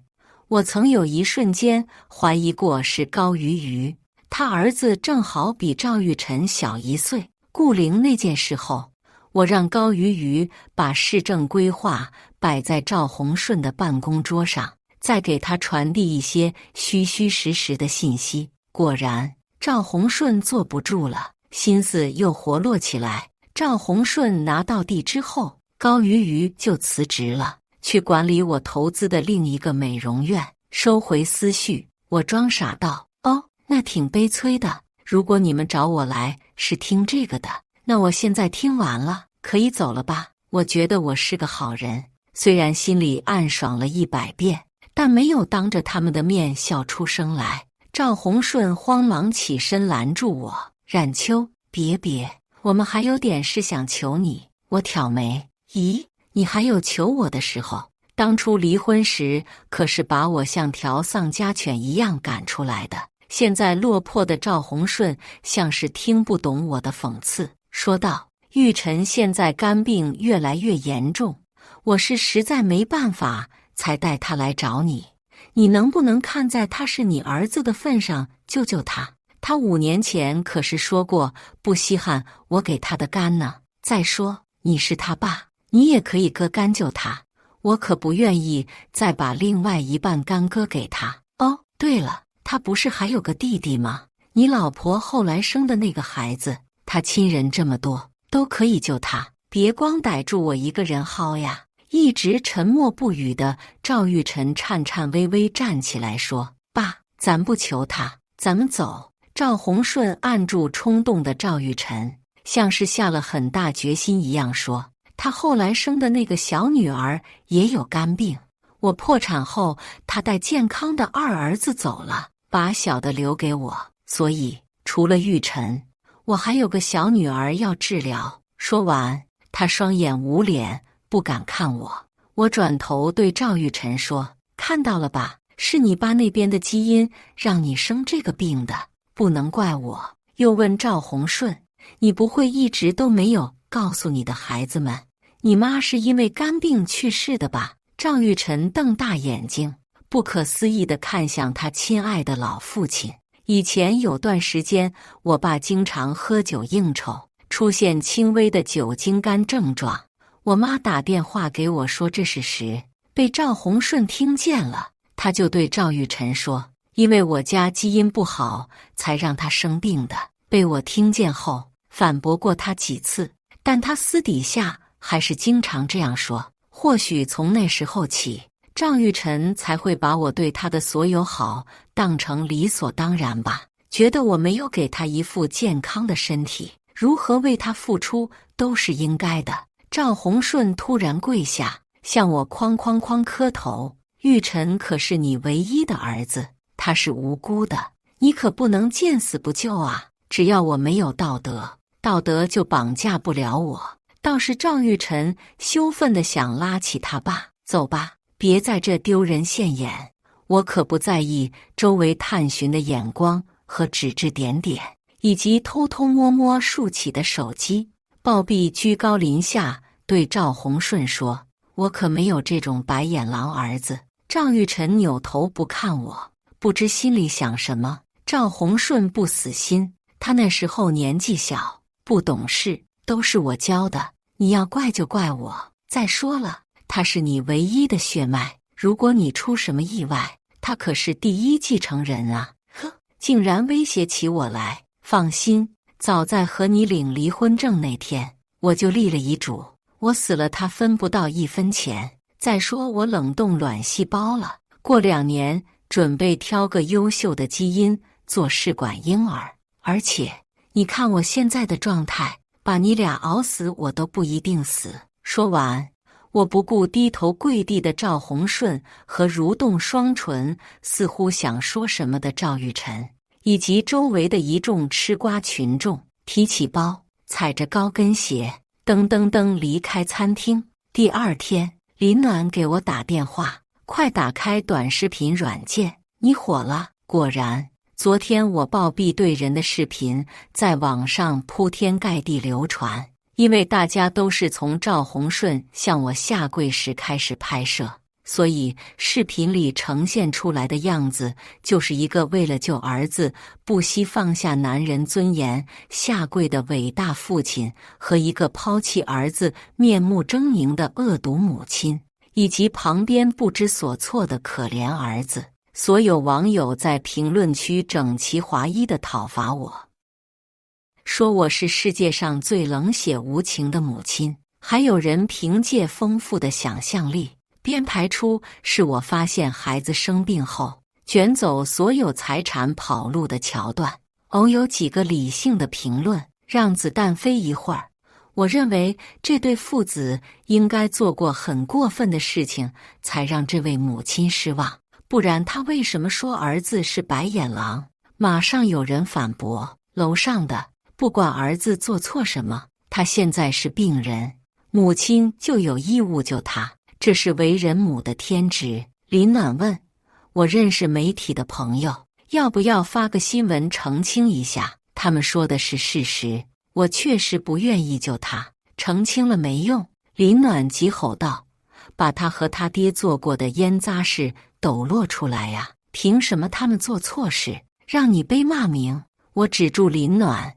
我曾有一瞬间怀疑过是高鱼鱼。他儿子正好比赵玉晨小1岁。顾灵那件事后，我让高鱼鱼把市政规划摆在赵洪顺的办公桌上，再给他传递一些虚虚实实的信息。果然，赵洪顺坐不住了，心思又活络起来。赵洪顺拿到地之后，高鱼鱼就辞职了，去管理我投资的另一个美容院。收回思绪，我装傻道：哦，那挺悲催的。如果你们找我来是听这个的，那我现在听完了，可以走了吧？我觉得我是个好人，虽然心里暗爽了100遍，但没有当着他们的面笑出声来。赵洪顺慌忙起身拦住我：冉秋，别，我们还有点事想求你。我挑眉：咦，你还有求我的时候？当初离婚时可是把我像条丧家犬一样赶出来的。现在落魄的赵洪顺像是听不懂我的讽刺，说道：玉晨现在肝病越来越严重，我是实在没办法才带他来找你，你能不能看在他是你儿子的份上救救他？他5年前可是说过不稀罕我给他的肝呢。再说你是他爸，你也可以割肝救他，我可不愿意再把另外一半肝割给他。哦，对了，他不是还有个弟弟吗？你老婆后来生的那个孩子，他亲人这么多，都可以救他，别光逮住我一个人薅呀。一直沉默不语的赵玉晨颤颤巍巍站起来说：爸，咱不求他，咱们走。赵洪顺按住冲动的赵玉晨，像是下了很大决心一样说：他后来生的那个小女儿也有肝病，我破产后他带健康的2儿子走了，把小的留给我，所以除了玉晨，我还有个小女儿要治疗。说完，他双眼捂脸，不敢看我。我转头对赵玉晨说：“看到了吧，是你爸那边的基因让你生这个病的，不能怪我。”又问赵洪顺：“你不会一直都没有告诉你的孩子们，你妈是因为肝病去世的吧？”赵玉晨瞪大眼睛，不可思议地看向他亲爱的老父亲。以前有段时间，我爸经常喝酒应酬，出现轻微的酒精肝症状。我妈打电话给我说这事时，被赵洪顺听见了，他就对赵玉晨说：“因为我家基因不好，才让他生病的。”被我听见后，反驳过他几次，但他私底下还是经常这样说。或许从那时候起，赵玉晨才会把我对他的所有好当成理所当然吧，觉得我没有给他一副健康的身体，如何为他付出都是应该的。赵洪顺突然跪下，向我哐哐哐磕头：“玉晨可是你唯一的儿子，他是无辜的，你可不能见死不救啊！只要我没有道德，道德就绑架不了我。”倒是赵玉晨羞愤地想拉起他爸：“走吧，别在这丢人现眼。”我可不在意周围探寻的眼光和指指点点，以及偷偷摸摸竖起的手机。暴毙居高临下对赵洪顺说：“我可没有这种白眼狼儿子。”赵玉晨扭头不看我，不知心里想什么。赵洪顺不死心，他那时候年纪小，不懂事，都是我教的，你要怪就怪我。再说了，他是你唯一的血脉，如果你出什么意外，他可是第一继承人啊！呵，竟然威胁起我来。放心，早在和你领离婚证那天，我就立了遗嘱，我死了他分不到1分钱。再说我冷冻卵细胞了，过2年准备挑个优秀的基因做试管婴儿。而且你看我现在的状态，把你俩熬死我都不一定死。说完，我不顾低头跪地的赵洪顺和蠕动双唇似乎想说什么的赵玉晨，以及周围的一众吃瓜群众，提起包，踩着高跟鞋，噔噔噔离开餐厅。第2天，林暖给我打电话：“快打开短视频软件，你火了。”果然，昨天我暴毙对人的视频在网上铺天盖地流传。因为大家都是从赵洪顺向我下跪时开始拍摄，所以视频里呈现出来的样子就是一个为了救儿子不惜放下男人尊严下跪的伟大父亲，和一个抛弃儿子面目狰狞的恶毒母亲，以及旁边不知所措的可怜儿子。所有网友在评论区整齐划一地讨伐我，说我是世界上最冷血无情的母亲。还有人凭借丰富的想象力编排出是我发现孩子生病后卷走所有财产跑路的桥段。偶有几个理性的评论：“让子弹飞一会儿。”我认为这对父子应该做过很过分的事情，才让这位母亲失望，不然他为什么说儿子是白眼狼？马上有人反驳：“楼上的不管儿子做错什么，他现在是病人，母亲就有义务救他，这是为人母的天职。”林暖问：“我认识媒体的朋友，要不要发个新闻澄清一下？他们说的是事实，我确实不愿意救他，澄清了没用。”林暖急吼道：“把他和他爹做过的烟渣事抖落出来呀！凭什么他们做错事，让你背骂名？”我止住林暖。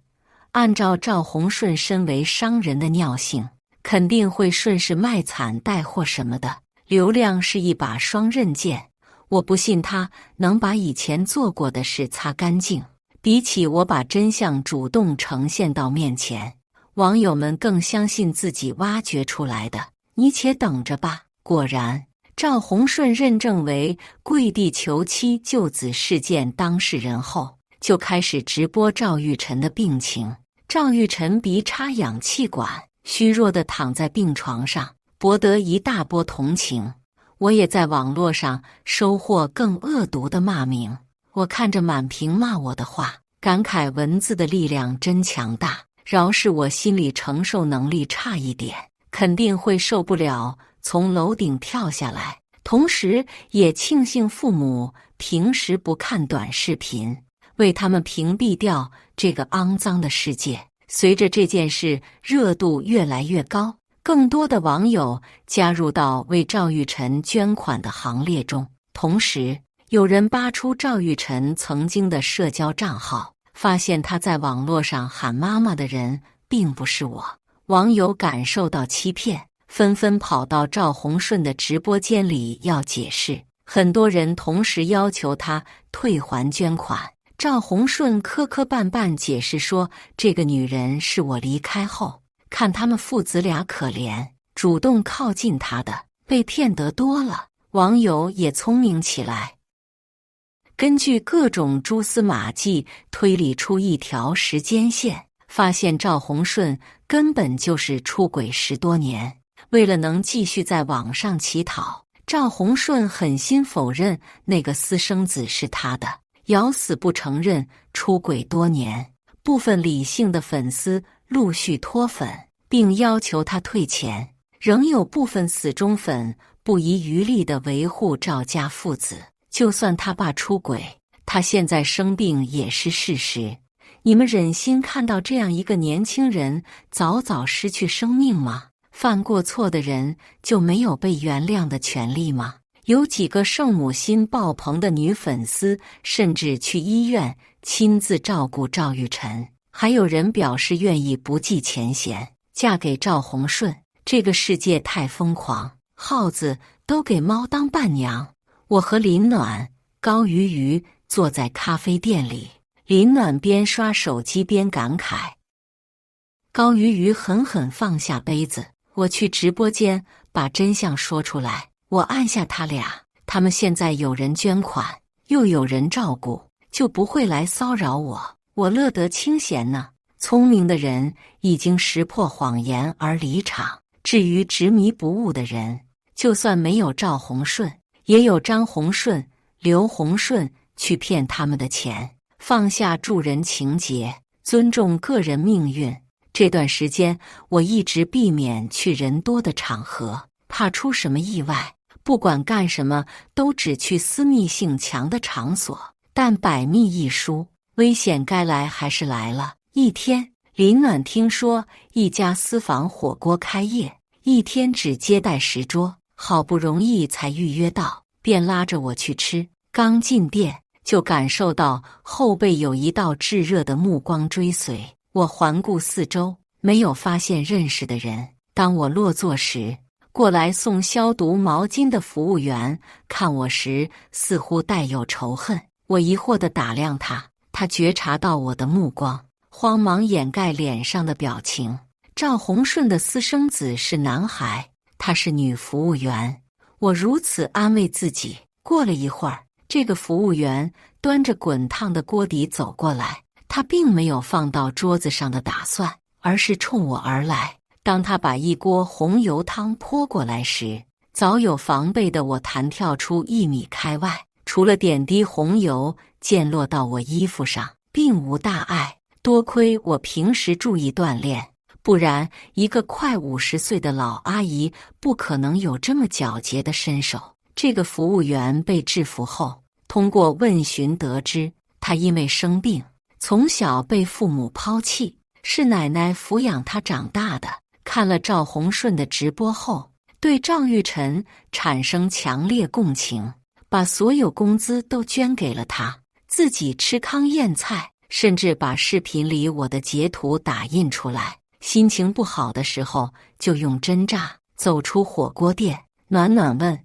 按照赵洪顺身为商人的尿性，肯定会顺势卖惨带货什么的，流量是一把双刃剑。我不信他能把以前做过的事擦干净，比起我把真相主动呈现到面前，网友们更相信自己挖掘出来的。你且等着吧。果然，赵洪顺认证为跪地求妻救子事件当事人后，就开始直播赵玉晨的病情。赵玉晨鼻插氧气管，虚弱地躺在病床上，博得一大波同情。我也在网络上收获更恶毒的骂名。我看着满屏骂我的话，感慨文字的力量真强大，饶是我心理承受能力差一点，肯定会受不了，从楼顶跳下来。同时也庆幸父母平时不看短视频，为他们屏蔽掉这个肮脏的世界。随着这件事热度越来越高，更多的网友加入到为赵玉晨捐款的行列中。同时，有人扒出赵玉晨曾经的社交账号，发现他在网络上喊妈妈的人并不是我。网友感受到欺骗，纷纷跑到赵宏顺的直播间里要解释，很多人同时要求他退还捐款。赵宏顺磕磕绊绊解释说，这个女人是我离开后看他们父子俩可怜，主动靠近他的，被骗得多了。网友也聪明起来，根据各种蛛丝马迹推理出一条时间线，发现赵宏顺根本就是出轨10多年。为了能继续在网上乞讨，赵宏顺狠心否认那个私生子是他的，咬死不承认出轨多年。部分理性的粉丝陆续脱粉，并要求他退钱，仍有部分死忠粉不遗余力地维护赵家父子。就算他爸出轨，他现在生病也是事实。你们忍心看到这样一个年轻人早早失去生命吗？犯过错的人就没有被原谅的权利吗？有几个圣母心爆棚的女粉丝甚至去医院亲自照顾赵玉晨，还有人表示愿意不计前嫌嫁给赵宏顺。这个世界太疯狂，耗子都给猫当伴娘。我和林暖、高鱼鱼坐在咖啡店里，林暖边刷手机边感慨，高鱼鱼狠狠放下杯子。我去直播间把真相说出来，我按下他俩，他们现在有人捐款，又有人照顾，就不会来骚扰我，我乐得清闲呢。聪明的人已经识破谎言而离场，至于执迷不悟的人，就算没有赵宏顺，也有张宏顺、刘宏顺去骗他们的钱。放下助人情节，尊重个人命运。这段时间我一直避免去人多的场合，怕出什么意外。不管干什么都只去私密性强的场所，但百密一疏，危险该来还是来了。一天，林暖听说一家私房火锅开业，一天只接待10桌，好不容易才预约到，便拉着我去吃。刚进店就感受到后背有一道炙热的目光追随，我环顾四周，没有发现认识的人。当我落座时，过来送消毒毛巾的服务员看我时似乎带有仇恨。我疑惑地打量他，他觉察到我的目光，慌忙掩盖脸上的表情。赵宏顺的私生子是男孩，她是女服务员。我如此安慰自己。过了一会儿，这个服务员端着滚烫的锅底走过来，他并没有放到桌子上的打算，而是冲我而来。当他把一锅红油汤泼过来时，早有防备的我弹跳出1米开外，除了点滴红油溅落到我衣服上，并无大碍。多亏我平时注意锻炼，不然一个快50岁的老阿姨不可能有这么矫捷的身手。这个服务员被制服后，通过问询得知，他因为生病，从小被父母抛弃，是奶奶抚养他长大的。看了赵宏顺的直播后，对赵玉晨产生强烈共情，把所有工资都捐给了他，自己吃糠咽菜，甚至把视频里我的截图打印出来。心情不好的时候就用针扎。走出火锅店，暖暖问，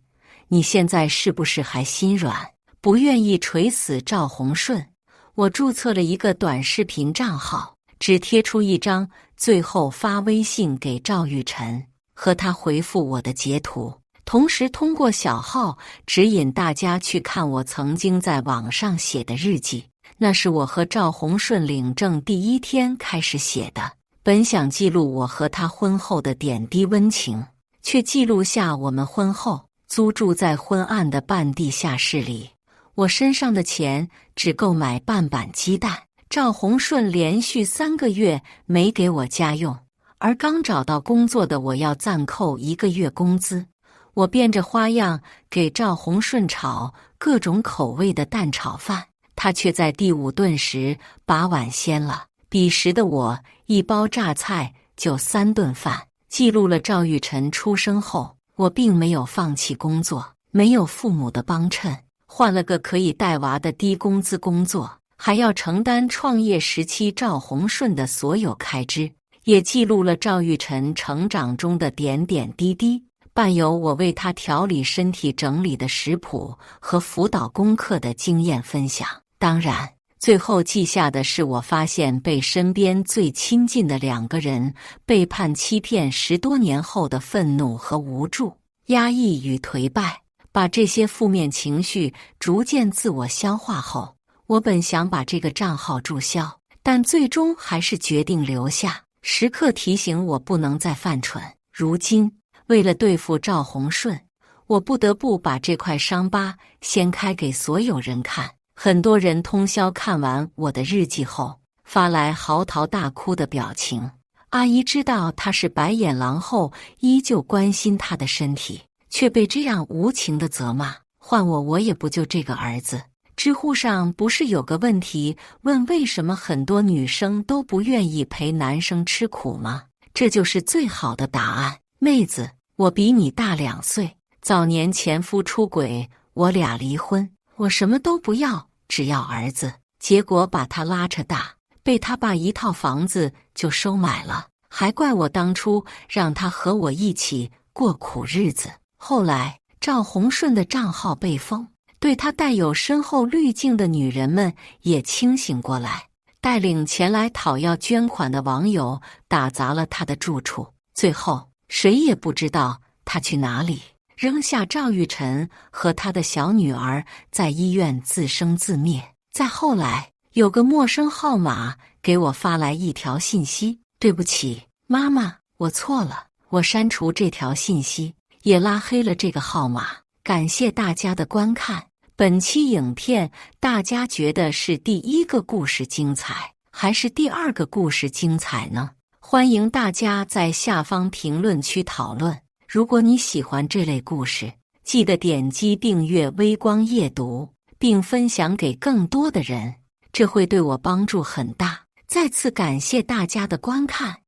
你现在是不是还心软，不愿意锤死赵宏顺？我注册了一个短视频账号，只贴出一张，最后发微信给赵玉晨，和他回复我的截图，同时通过小号指引大家去看我曾经在网上写的日记。那是我和赵宏顺领证第1天开始写的，本想记录我和他婚后的点滴温情，却记录下我们婚后租住在昏暗的半地下室里，我身上的钱只够买半板鸡蛋，赵洪顺连续3个月没给我家用，而刚找到工作的我要暂扣1个月工资。我变着花样给赵洪顺炒各种口味的蛋炒饭，他却在第5顿时把碗掀了。彼时的我1包榨菜就3顿饭。记录了赵玉晨出生后，我并没有放弃工作，没有父母的帮衬，换了个可以带娃的低工资工作，还要承担创业时期赵洪顺的所有开支，也记录了赵玉晨成长中的点点滴滴，伴有我为他调理身体整理的食谱和辅导功课的经验分享。当然，最后记下的是我发现被身边最亲近的2个人背叛欺骗10多年后的愤怒和无助、压抑与颓败。把这些负面情绪逐渐自我消化后，我本想把这个账号注销，但最终还是决定留下，时刻提醒我不能再犯蠢。如今，为了对付赵洪顺，我不得不把这块伤疤掀开给所有人看。很多人通宵看完我的日记后，发来嚎啕大哭的表情。阿姨知道他是白眼狼后，依旧关心他的身体，却被这样无情的责骂。换我也不就这个儿子。知乎上不是有个问题问为什么很多女生都不愿意陪男生吃苦吗？这就是最好的答案。妹子，我比你大2岁，早年前夫出轨，我俩离婚，我什么都不要，只要儿子。结果把他拉扯大，被他爸1套房子就收买了，还怪我当初让他和我一起过苦日子。后来赵洪顺的账号被封，对他带有深厚滤镜的女人们也清醒过来，带领前来讨要捐款的网友打砸了他的住处。最后谁也不知道他去哪里，扔下赵玉晨和他的小女儿在医院自生自灭。再后来，有个陌生号码给我发来一条信息：对不起，妈妈，我错了。我删除这条信息，也拉黑了这个号码。感谢大家的观看。本期影片大家觉得是第1个故事精彩，还是第2个故事精彩呢？欢迎大家在下方评论区讨论。如果你喜欢这类故事，记得点击订阅微光夜读，并分享给更多的人，这会对我帮助很大。再次感谢大家的观看。